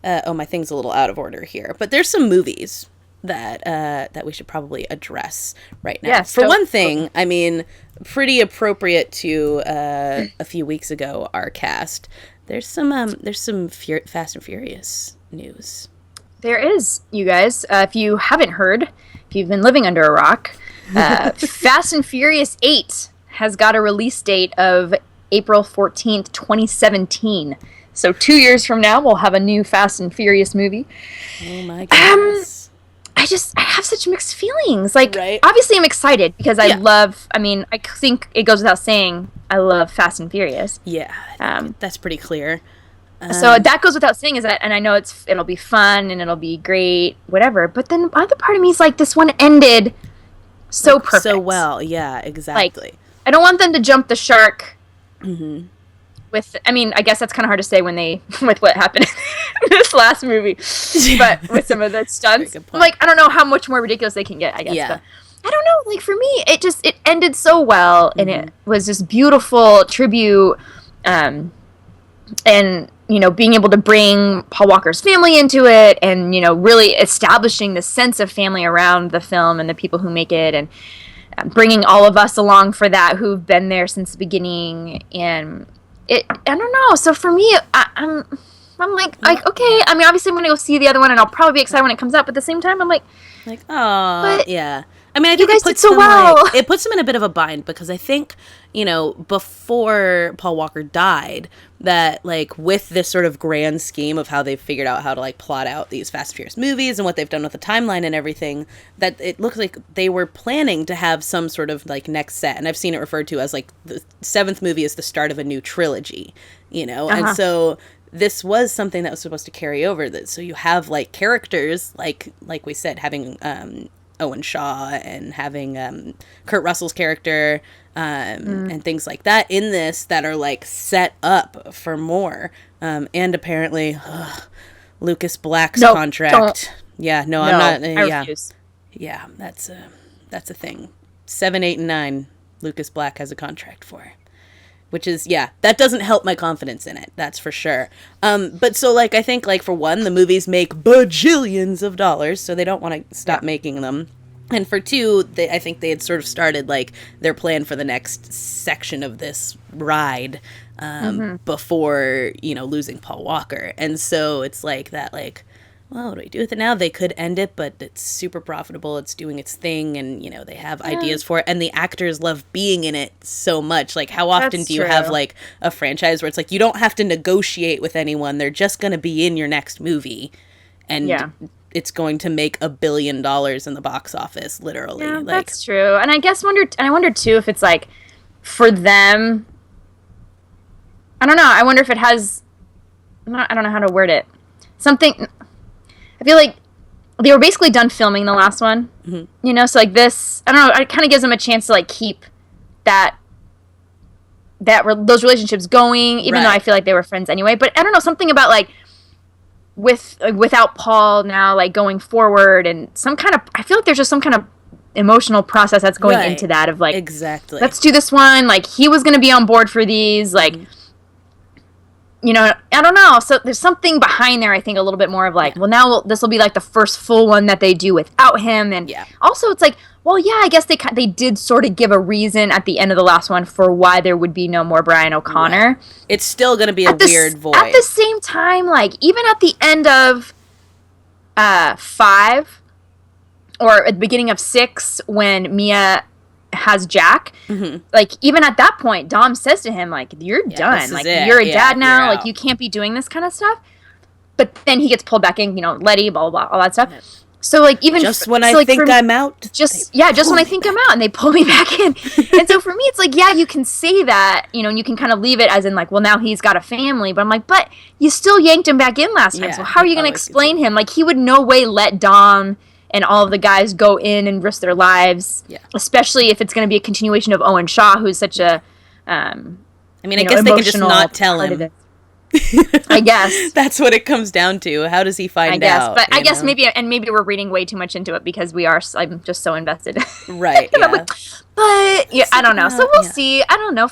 my thing's a little out of order here. But there's some movies that we should probably address right now. For one thing, I mean, pretty appropriate to a few weeks ago, our cast. There's some Fast and Furious news. There is, you guys. If you haven't heard, if you've been living under a rock, Fast and Furious 8 has got a release date of April 14th, 2017. So 2 years from now, we'll have a new Fast and Furious movie. Oh my goodness. I have such mixed feelings. Like, obviously I'm excited because I think it goes without saying, I love Fast and Furious. Yeah, that's pretty clear. So that goes without saying, and I know it'll be fun and it'll be great, whatever. But then the other part of me is like, this one ended so perfect. So well, yeah, exactly. Like, I don't want them to jump the shark. Mm-hmm. I guess that's kind of hard to say with what happened in this last movie, but with some of the stunts, like, I don't know how much more ridiculous they can get, I guess. Yeah. But I don't know, like, for me, it ended so well, and it was this beautiful tribute, and, being able to bring Paul Walker's family into it, and, really establishing the sense of family around the film and the people who make it, and bringing all of us along for that who've been there since the beginning, and I don't know. So for me, I'm like, okay. I mean, obviously I'm gonna go see the other one, and I'll probably be excited when it comes out. But at the same time, I'm like, oh, yeah. I mean, I think you guys did so well. It puts them in a bit of a bind because I think, before Paul Walker died, that, like, with this sort of grand scheme of how they've figured out how to, like, plot out these Fast and Furious movies and what they've done with the timeline and everything, that it looks like they were planning to have some sort of, like, next set. And I've seen it referred to as, like, the 7th movie is the start of a new trilogy, and so this was something that was supposed to carry over. That so you have like characters like we said, having Owen Shaw and having Kurt Russell's character and things like that in this that are like set up for more. And apparently Lucas Black's contract. Don't. Yeah, no, I'm not. I refuse. Yeah, that's a thing. 7, 8, and 9. Lucas Black has a contract for. Which is, that doesn't help my confidence in it. That's for sure. But so, like, I think, like, for one, the movies make bajillions of dollars, so they don't want to stop making them. And for two, I think they had sort of started, like, their plan for the next section of this ride before, losing Paul Walker. And so it's like that, like, well, what do we do with it now? They could end it, but it's super profitable. It's doing its thing, and, they have ideas for it. And the actors love being in it so much. Like, how often do you have, like, a franchise where it's like, you don't have to negotiate with anyone. They're just going to be in your next movie. And it's going to make $1 billion in the box office, literally. Yeah, that's true. And I wonder, too, if it's, like, for them, I don't know. I wonder if it has, I don't know how to word it. Something... I feel like they were basically done filming the last one, so like this, I don't know, it kind of gives them a chance to like keep those relationships going, even though I feel like they were friends anyway. But I don't know, something about like without Paul now, like going forward, and I feel like there's just some kind of emotional process that's going into that of like, exactly, let's do this one. Like he was going to be on board for these, like. I don't know. So there's something behind there, I think, a little bit more of like, well, now this will be like the first full one that they do without him. And also it's like, well, yeah, I guess they did sort of give a reason at the end of the last one for why there would be no more Brian O'Connor. Right. It's still going to be a weird void. At the same time, like, even at the end of 5 or at the beginning of 6 when Mia has Jack, like, even at that point, Dom says to him, like, you're done. Like, you're a dad now. Like, you can't be doing this kind of stuff. But then he gets pulled back in, Letty, blah, blah, blah, all that stuff. Yep. So, like, even... Just when I think I'm out. Just when I think I'm out, and they pull me back in. And so for me, it's like, you can say that, and you can kind of leave it as in, like, well, now he's got a family. But I'm like, but you still yanked him back in last time. So how are you going to explain him? Like, he would no way let Dom and all of the guys go in and risk their lives, especially if it's going to be a continuation of Owen Shaw, who's such a, I guess they can just not tell him. I guess. That's what it comes down to. How does he find out? But I guess maybe we're reading way too much into it because I'm just so invested. Right, yeah. Like, but, I don't know. So we'll see. I don't know.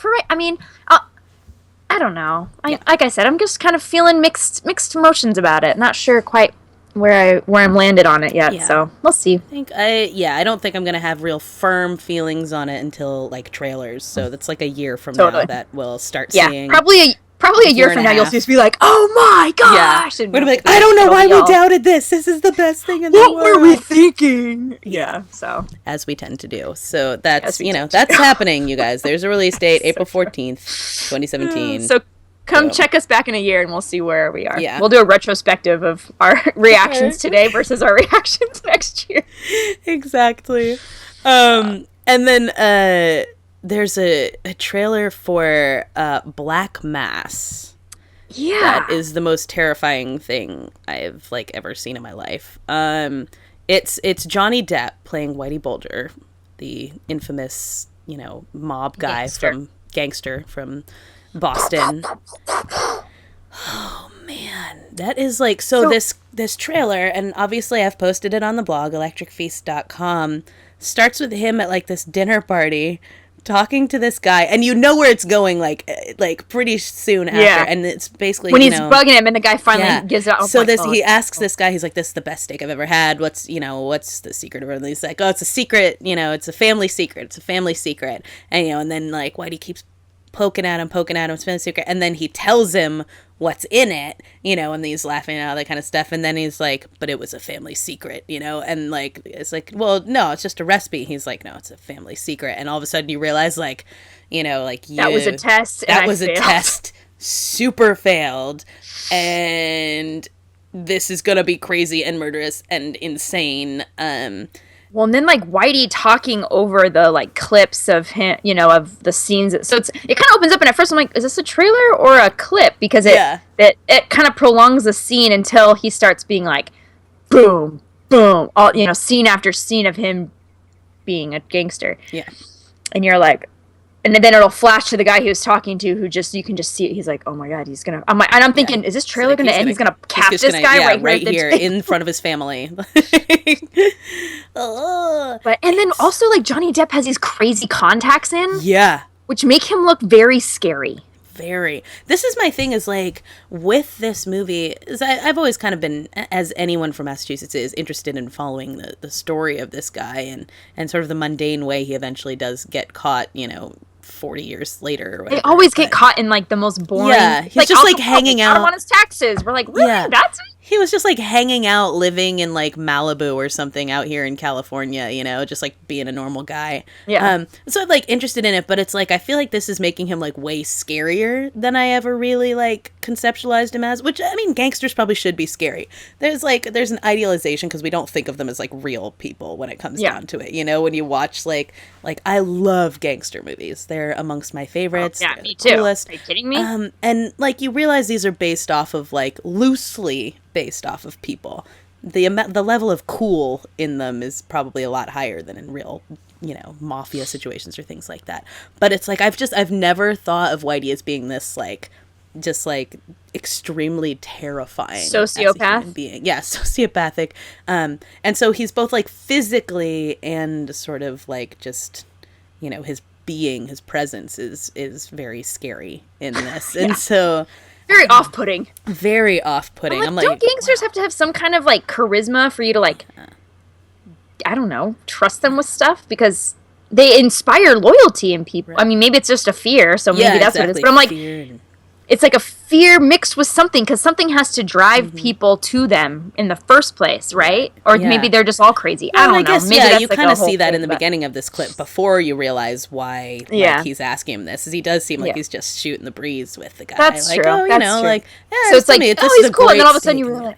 I don't know. Like I said, I'm just kind of feeling mixed emotions about it. Not sure quite where I'm landed on it yet, so we'll see. I don't think I'm gonna have real firm feelings on it until like trailers. So that's like a year from now that we'll start seeing. Probably a year from now, you'll just be like, "Oh my gosh!" And we'll be like, "I don't know why we doubted this. This is the best thing in the world. What were we thinking?" Yeah. So as we tend to do. So that's that's happening, you guys. There's a release date, April 14th, 2017. So. Come check us back in a year and we'll see where we are. Yeah. We'll do a retrospective of our reactions today versus our reactions next year. Exactly. And then there's a trailer for Black Mass. Yeah. That is the most terrifying thing I've like ever seen in my life. It's Johnny Depp playing Whitey Bulger, the infamous, mob guy gangster from Boston. Oh man, that is like so this trailer, and obviously I've posted it on the blog electricfeast.com, starts with him at like this dinner party talking to this guy, and where it's going like pretty soon after, and it's basically when he's bugging him and the guy finally gives out. So he asks this guy, he's like, this is the best steak I've ever had, what's the secret of it? And he's like, oh, it's a secret, it's a family secret, and then like Whitey keeps poking at him, it's been a secret, and then he tells him what's in it, and he's laughing and all that kind of stuff, and then he's like, but it was a family secret, and like, it's like, well, no, it's just a recipe. He's like, no, it's a family secret, and all of a sudden you realize, like, that was a test, a test, super failed, and this is gonna be crazy and murderous and insane, Well, and then like Whitey talking over the like clips of him, of the scenes. So it kind of opens up, and at first I'm like, is this a trailer or a clip? Because it kind of prolongs the scene until he starts being like, boom, boom, all scene after scene of him being a gangster. Yeah, and you're like, and then it'll flash to the guy he was talking to, who you can just see it. He's like, oh my god, he's gonna. I'm thinking, is this trailer gonna end? He's gonna cap this guy right here in front of his family. But and then also like Johnny Depp has these crazy contacts in, which make him look very scary. Very. This is my thing is like with this movie is I've always kind of been, as anyone from Massachusetts is, interested in following the story of this guy and sort of the mundane way he eventually does get caught, 40 years later or whatever. They always get caught in like the most boring. Yeah, he's just like hanging out on his taxes. We're like, really? Yeah. That's it? He was just like hanging out, living in like Malibu or something out here in California, just like being a normal guy. Yeah. So I'm like interested in it, but it's like I feel like this is making him like way scarier than I ever really like conceptualized him as. Which I mean, gangsters probably should be scary. There's an idealization because we don't think of them as like real people when it comes down to it. When you watch like I love gangster movies. They're amongst my favorites. Oh, yeah, me too. Coolest. Are you kidding me? And like you realize these are based off of like loosely based off of people. The level of cool in them is probably a lot higher than in real, mafia situations or things like that. But it's like I've never thought of Whitey as being this like just like extremely terrifying sociopath as a human being. Yeah, sociopathic. And so he's both like physically and sort of like just his presence is very scary in this. And so very off-putting. Very off-putting. I'm like, don't gangsters have to have some kind of like charisma for you to like, I don't know, trust them with stuff? Because they inspire loyalty in people. Right. I mean, maybe it's just a fear, so maybe that's what it is. But I'm like, it's like a fear mixed with something, because something has to drive people to them in the first place, right? Or maybe they're just all crazy. Well, I don't know. Guess, maybe that's you like kind of see that in the beginning of this clip before you realize why he's asking him this. Is he does seem like he's just shooting the breeze with the guy. That's like, true. Oh, that's true. Like, so it's like, he's cool, and then all of a sudden you realize,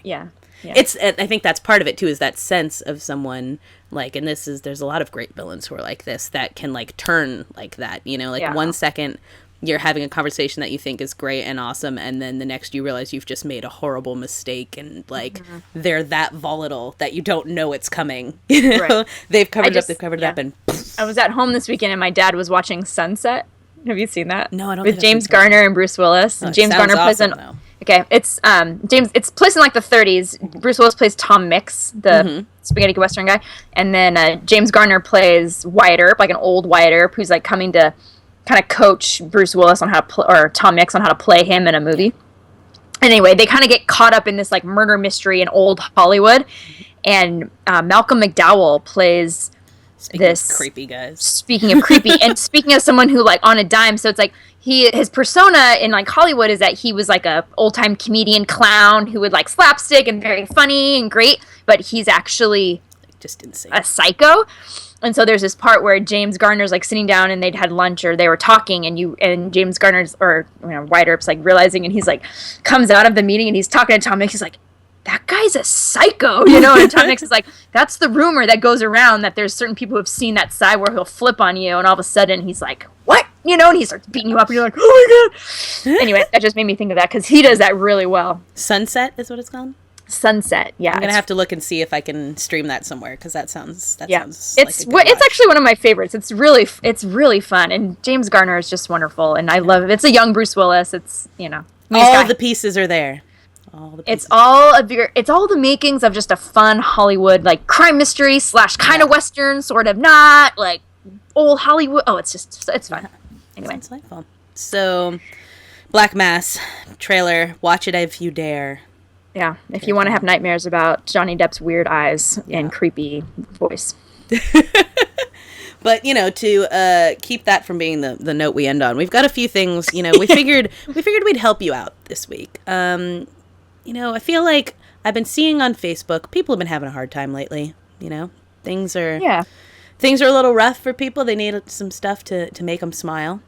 It's. I think that's part of it too. Is that sense of someone like, and there's a lot of great villains who are like this that can like turn like that. 1 second you're having a conversation that you think is great and awesome, and then the next you realize you've just made a horrible mistake, and like they're that volatile that you don't know it's coming. Right. They've covered it up, and I was at home this weekend and my dad was watching Sunset. Have you seen that? No, I don't. With James Garner and Bruce Willis. Oh, James Garner plays Okay, it's it's placed in like the 30s. Bruce Willis plays Tom Mix, the spaghetti western guy, and then James Garner plays Wyatt Earp, like an old Wyatt Earp who's like coming to kind of coach Bruce Willis on how to or Tom Mix on how to play him in a movie. Anyway, they kind of get caught up in this like murder mystery in old Hollywood, and Malcolm McDowell plays this creepy guys. Speaking of creepy, and speaking of someone who like on a dime, so it's like his persona in like Hollywood is that he was like a old time comedian clown who would like slapstick and very funny and great, but he's actually just insane, a psycho. And so there's this part where James Garner's like sitting down and they'd had lunch or they were talking, and James Garner's Wyatt Earp's like realizing, and he's like comes out of the meeting and he's talking to Tom Mix. He's like, that guy's a psycho, and Tom Mix is like, that's the rumor that goes around that there's certain people who have seen that side where he'll flip on you, and all of a sudden he's like, what? And he starts beating you up and you're like, oh my god. Anyway, that just made me think of that because he does that really well. Sunset is what it's called? Sunset, yeah. I'm gonna have to look and see if I can stream that somewhere because that sounds it's like it's actually one of my favorites. It's really fun, and James Garner is just wonderful, and I love it. It's a young Bruce Willis. It's all the pieces are there. It's all the makings of just a fun Hollywood like crime mystery / kind of western, sort of not like old Hollywood. Oh, it's fun. Anyway, sounds delightful. So, Black Mass trailer. Watch it if you dare. Yeah, if you want to have nightmares about Johnny Depp's weird eyes and creepy voice. But to keep that from being the note we end on, we've got a few things. We figured we'd help you out this week. I feel like I've been seeing on Facebook people have been having a hard time lately. Things are a little rough for people. They need some stuff to make them smile.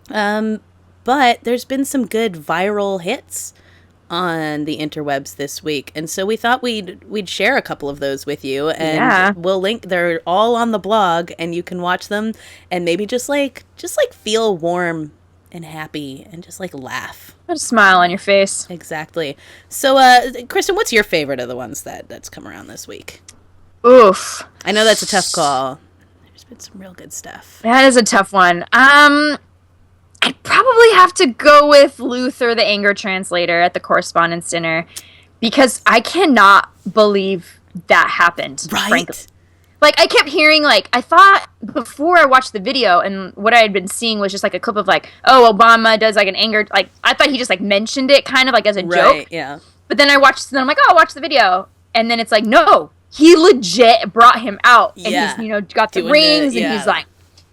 But there's been some good viral hits on the interwebs this week, and so we thought we'd share a couple of those with you, and we'll link. They're all on the blog, and you can watch them and maybe just like feel warm and happy and just like laugh. Put a smile on your face. Exactly. So, Kristen, what's your favorite of the ones that's come around this week? Oof. I know that's a tough call. There's been some real good stuff. That is a tough one. I'd probably have to go with Luther, the anger translator, at the Correspondents dinner, because I cannot believe that happened. Right. Frankly. Like, I kept hearing, like, I thought before I watched the video, and what I had been seeing was just, like, a clip of, like, oh, Obama does, like, an anger, like, I thought he just, like, mentioned it kind of, like, as a joke. Yeah. But then I watched, and then I'm like, oh, I'll watch the video. And then it's like, no, he legit brought him out. And he's, you know, got the rings, and he's, like,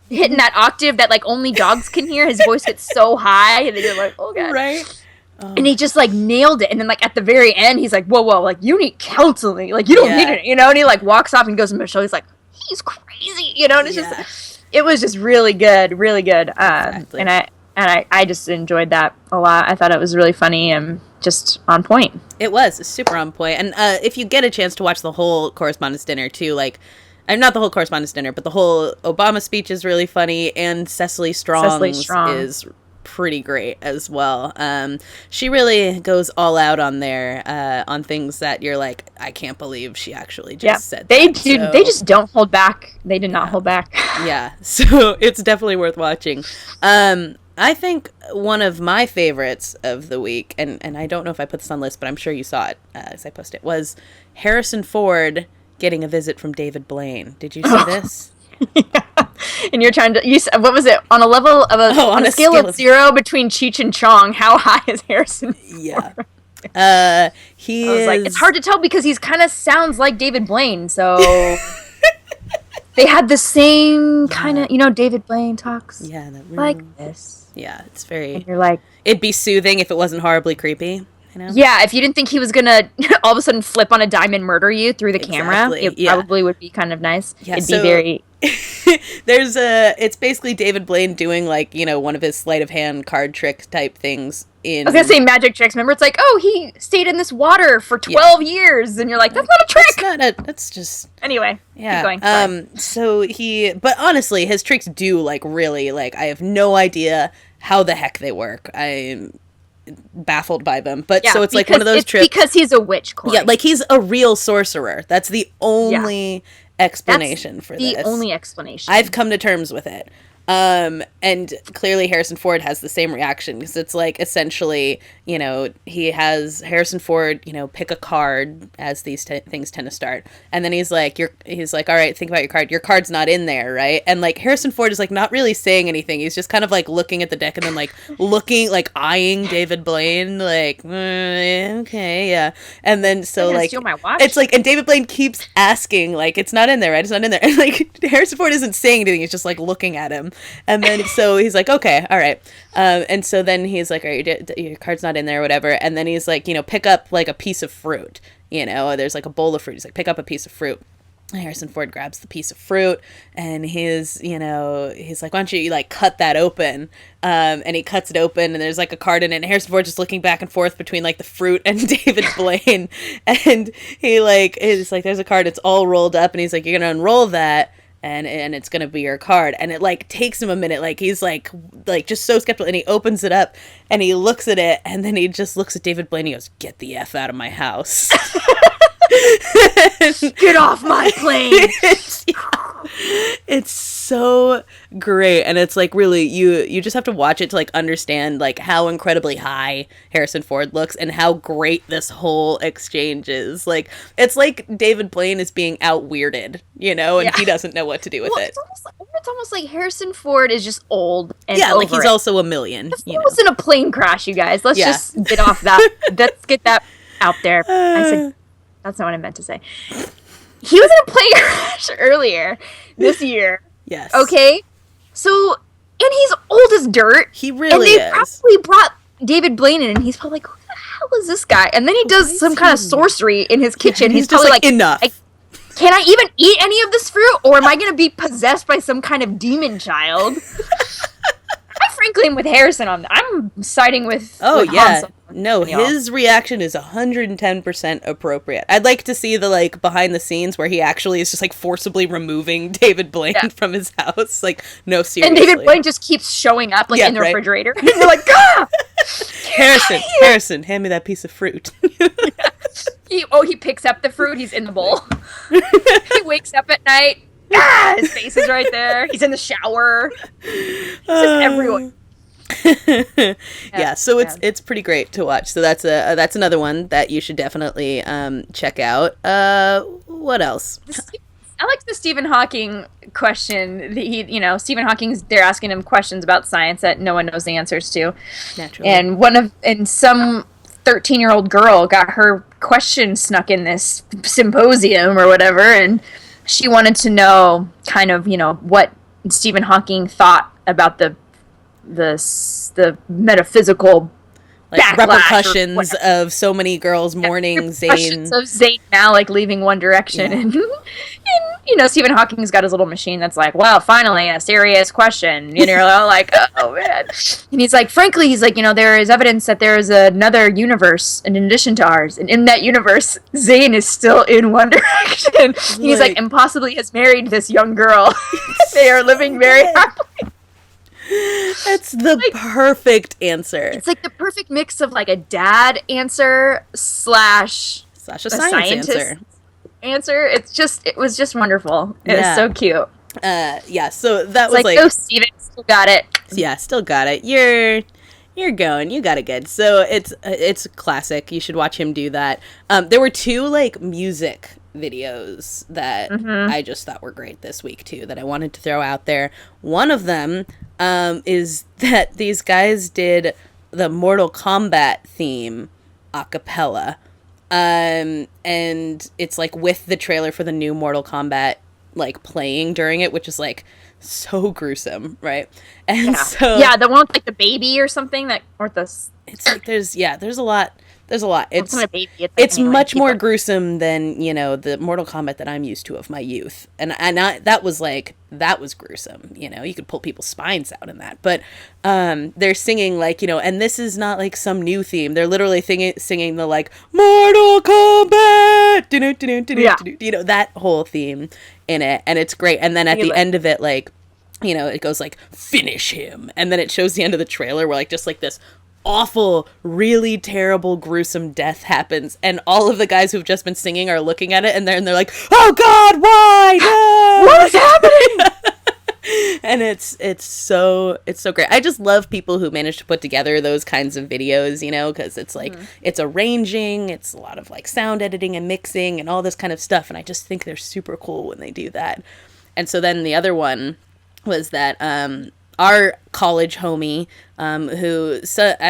hitting that octave that, like, only dogs can hear. His voice gets so high, and then you're like, oh, God. Right. And he just, like, nailed it. And then, like, at the very end, he's like, whoa, like, you need counseling. Like, you don't need it, you know? And he, like, walks off and goes to Michelle. He's like, he's crazy, you know? And it's just, it was just really good, really good. Exactly. And I just enjoyed that a lot. I thought it was really funny and just on point. It was super on point. And if you get a chance to watch the whole Correspondents dinner, too, like, not the whole Correspondents dinner, but the whole Obama speech is really funny, and Cecily Strong is pretty great as well. She really goes all out on there on things that you're like, I can't believe she actually just said they that. do. So, they just don't hold back. They did not hold back. Yeah, so it's definitely worth watching. I think one of my favorites of the week, and I don't know if I put this on the list, but I'm sure you saw it as I posted it, was Harrison Ford getting a visit from David Blaine. Did you see this? Yeah. And you're trying to, what was it? On a level of on a scale of 0 between Cheech and Chong, how high is Harrison Ford? Yeah. I was like, it's hard to tell because he's kind of sounds like David Blaine, so they had the same kind of, you know, David Blaine talks like this. Yeah, it's very, and you're like, it'd be soothing if it wasn't horribly creepy. You know? Yeah, if you didn't think he was gonna all of a sudden flip on a dime and murder you through the camera, it probably would be kind of nice. Yeah, it'd be very. It's basically David Blaine doing, like, you know, one of his sleight of hand card trick type things. I was gonna say magic tricks. Remember, it's like, oh, he stayed in this water for 12 years, and you're like, that's not a trick. That's just. Anyway, yeah. Keep going. So but honestly, his tricks do, like, really, like, I have no idea how the heck they work. I'm baffled by them, but so it's like one of those tricks because he's a witch, Corey. Yeah, like he's a real sorcerer. That's the only explanation for this. The only explanation. I've come to terms with it. And clearly Harrison Ford has the same reaction, because it's like, essentially, you know, he has Harrison Ford, you know, pick a card, as these things tend to start, and then he's like, all right, think about your card. Your card's not in there, right? And like Harrison Ford is like not really saying anything. He's just kind of like looking at the deck and then like looking, like eyeing David Blaine, like okay, yeah. And then so like steal my watch? It's like, and David Blaine keeps asking, like, it's not in there, right? It's not in there. And like Harrison Ford isn't saying anything. He's just like looking at him. And then so he's like, okay, all right. And so then he's like, all right, your card's not in there or whatever. And then he's like, you know, pick up like a piece of fruit. You know, there's like a bowl of fruit. He's like, pick up a piece of fruit. And Harrison Ford grabs the piece of fruit, and he's like, why don't you like cut that open? And he cuts it open, and there's like a card in it. And Harrison Ford just looking back and forth between like the fruit and David Blaine. And he like, is like, there's a card, it's all rolled up, and he's like, you're gonna unroll that. And it's gonna be your card. And it like takes him a minute, like he's like just so skeptical, and he opens it up and he looks at it, and then he just looks at David Blaine and he goes, get the F out of my house. Get off my plane. It's so great, and it's like, really, you just have to watch it to like understand like how incredibly high Harrison Ford looks and how great this whole exchange is. Like, it's like David Blaine is being out weirded, you know, and he doesn't know what to do with it. It's almost like Harrison Ford is just old and like he's also a million. He was in a plane crash, you guys. Let's just get off that. Let's get that out there. I said, that's not what I meant to say. He was in a plane crash earlier this year. Yes. Okay? So, and he's old as dirt. He really is. And they probably brought David Blaine in, and he's probably like, who the hell is this guy? And then he does some kind of sorcery in his kitchen. He's just probably like, enough. Can I even eat any of this fruit? Or am I going to be possessed by some kind of demon child? I frankly am with Harrison on that. I'm siding with Han Solo No, his reaction is 110% appropriate. I'd like to see the, like, behind the scenes where he actually is just, like, forcibly removing David Blaine from his house. Like, no, seriously. And David Blaine just keeps showing up, like, in the refrigerator. And you're like, ah! Harrison, hand me that piece of fruit. He picks up the fruit. He's in the bowl. He wakes up at night. Ah, his face is right there. He's in the shower. It's just everyone. So it's pretty great to watch. So that's another one that you should definitely check out. What else? I like the Stephen Hawking question. Stephen Hawking's, they're asking him questions about science that no one knows the answers to. Naturally. And some 13-year-old girl got her question snuck in this symposium or whatever, and she wanted to know kind of, what Stephen Hawking thought about the metaphysical repercussions of so many girls mourning Zayn Malik leaving One Direction, and Stephen Hawking's got his little machine that's like, wow, finally a serious question, you're like, oh man, and he's like, frankly, he's like, there is evidence that there is another universe in addition to ours, and in that universe, Zayn is still in One Direction. And he's like, and possibly has married this young girl. They are living very happily. That's the perfect answer. It's like the perfect mix of like a dad answer slash a science answer. It was just wonderful. It was so cute. So that was like, oh, Steven, still got it. Yeah, still got it. You're going. You got it good. So it's classic. You should watch him do that. There were two like music videos that I just thought were great this week too, that I wanted to throw out there. One of them is that these guys did the Mortal Kombat theme a cappella, and it's like with the trailer for the new Mortal Kombat like playing during it, which is like so gruesome, right? And the one with like the baby or something it's like there's a lot. It's much more gruesome than, the Mortal Kombat that I'm used to of my youth. And that was gruesome. You could pull people's spines out in that. But they're singing like, and this is not like some new theme. They're literally singing the like Mortal Kombat, that whole theme in it. And it's great. And then at the end of it, like, it goes like, finish him. And then it shows the end of the trailer where like just like this awful, really terrible, gruesome death happens, and all of the guys who've just been singing are looking at it, and they're like, "Oh God, why? No! What is happening?" And it's so great. I just love people who manage to put together those kinds of videos, because it's like it's arranging, it's a lot of like sound editing and mixing and all this kind of stuff, and I just think they're super cool when they do that. And so then the other one was that our college homie, I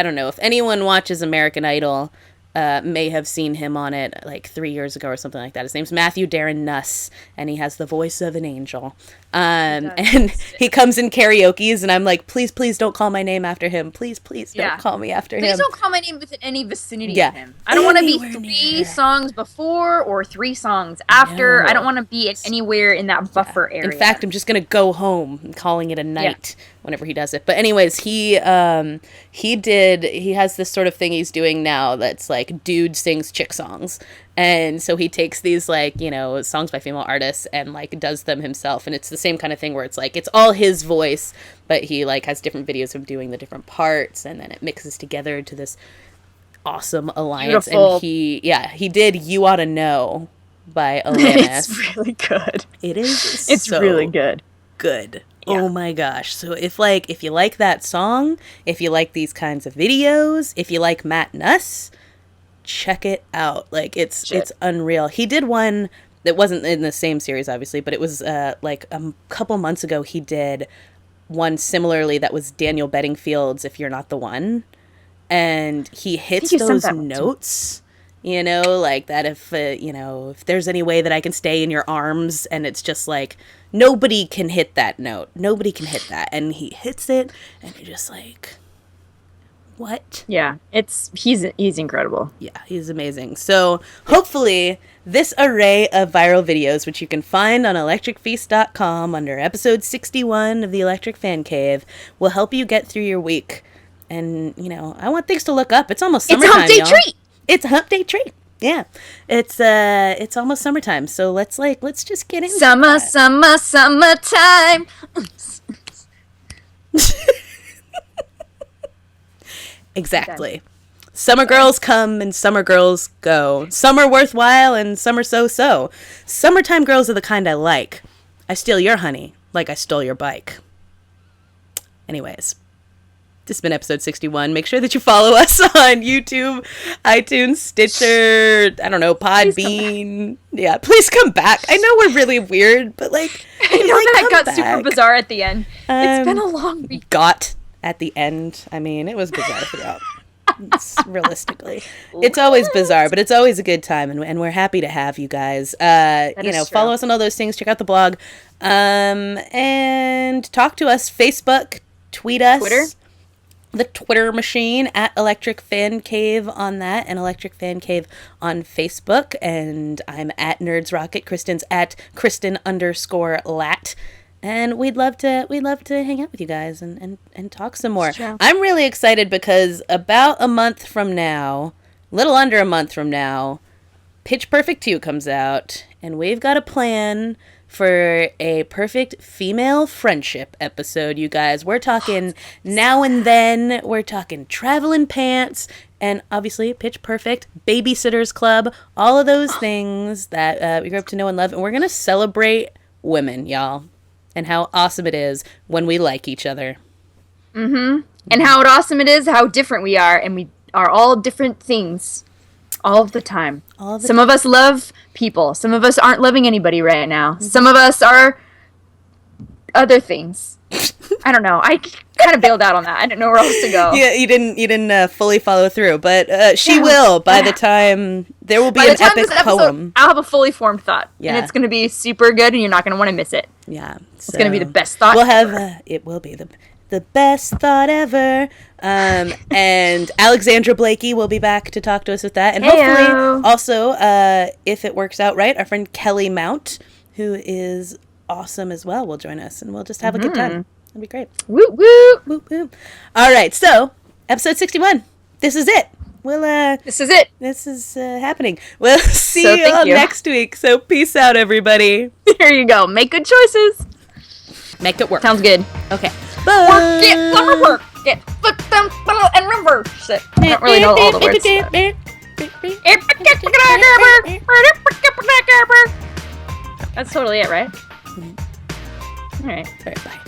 don't know if anyone watches American Idol, may have seen him on it like 3 years ago or something like that. His name's Matthew Darren Nuss, and he has the voice of an angel. And he comes in karaoke's, and I'm like, please don't call my name after him. Please don't call me after him. Please don't call my name within any vicinity of him. I don't want to be 3 songs before or 3 songs after. No. I don't want to be anywhere in that buffer area. In fact, I'm just going to go home and calling it a night whenever he does it. But anyways, he has this sort of thing he's doing now that's like dude sings chick songs. And so he takes these like, songs by female artists and like does them himself. And it's the same kind of thing where it's like, it's all his voice, but he like has different videos of doing the different parts, and then it mixes together to this awesome alliance. Beautiful. And he did You Oughta Know by Alanis. It's really good. It is. It's really good. Good. Yeah. Oh my gosh. So if you like that song, if you like these kinds of videos, if you like Matt Nuss, check it out. Like it's unreal. He did one that wasn't in the same series, obviously, but it was like a couple months ago. He did one similarly that was Daniel Bedingfield's "If You're Not the One," and he hits those notes. Like that. If there's any way that I can stay in your arms, and it's just like nobody can hit that note. Nobody can hit that, and he hits it, and you're just like, what? Yeah, he's incredible. Yeah, he's amazing. So hopefully this array of viral videos, which you can find on electricfeast.com under episode 61 of the Electric Fan Cave, will help you get through your week And, you know, I want things to look up. It's almost summertime, It's a hump day y'all. treat. It's a hump day treat. Yeah. It's almost summertime. So let's just get into Summertime. Exactly. Summer girls come and summer girls go. Some are worthwhile and some are so-so. Summertime girls are the kind I like. I steal your honey like I stole your bike. Anyways, this has been episode 61. Make sure that you follow us on YouTube, iTunes, Stitcher, I don't know, Podbean. Yeah, please come back. I know we're really weird, but like, I know that got back. super bizarre at the end. It's been a long week. Got at the end. I mean, it was bizarre throughout. Realistically, it's always bizarre, but it's always a good time, and we're happy to have you guys. You know, follow us on all those things. Check out the blog, and talk to us. Facebook, tweet us. Twitter. The Twitter machine at Electric Fan Cave on that, and Electric Fan Cave on Facebook. And I'm at Nerds Rocket. Kristen's at Kristen_lat. And we'd love to hang out with you guys and talk some more. I'm really excited because about a month from now, little under a month from now, Pitch Perfect 2 comes out, and we've got a plan for a perfect female friendship episode, you guys. We're talking Now and Then, we're talking Traveling Pants, and obviously Pitch Perfect, Babysitters Club, all of those things that we grew up to know and love. And we're going to celebrate women, y'all, and how awesome it is when we like each other. Mm-hmm. And how awesome it is, how different we are, and we are all different things all the time. Some of us love people. Some of us aren't loving anybody right now. Mm-hmm. Some of us are other things. I don't know. I kind of bailed out on that. I didn't know where else to go. Yeah, you didn't fully follow through, but she will by the time there will be an epic poem. I'll have a fully formed thought, and it's going to be super good, and you're not going to want to miss it. Yeah, it's going to be the best thought. We'll have it will be the best thought ever. And Alexandra Blakey will be back to talk to us with that, and hopefully also, if it works out right, our friend Kelly Mount, who is awesome as well, will join us, and we'll just have a good time. That'd be great. Woo woo woo woo. All right, so episode 61. This is it. This is it. This is happening. We'll see you all next week. So peace out, everybody. There you go. Make good choices. Make it work. Sounds good. Okay. Bye. Work it. Let me work it. Flip them and reverse it. I don't really know all the words. That's totally it, right? All right. All right. Bye.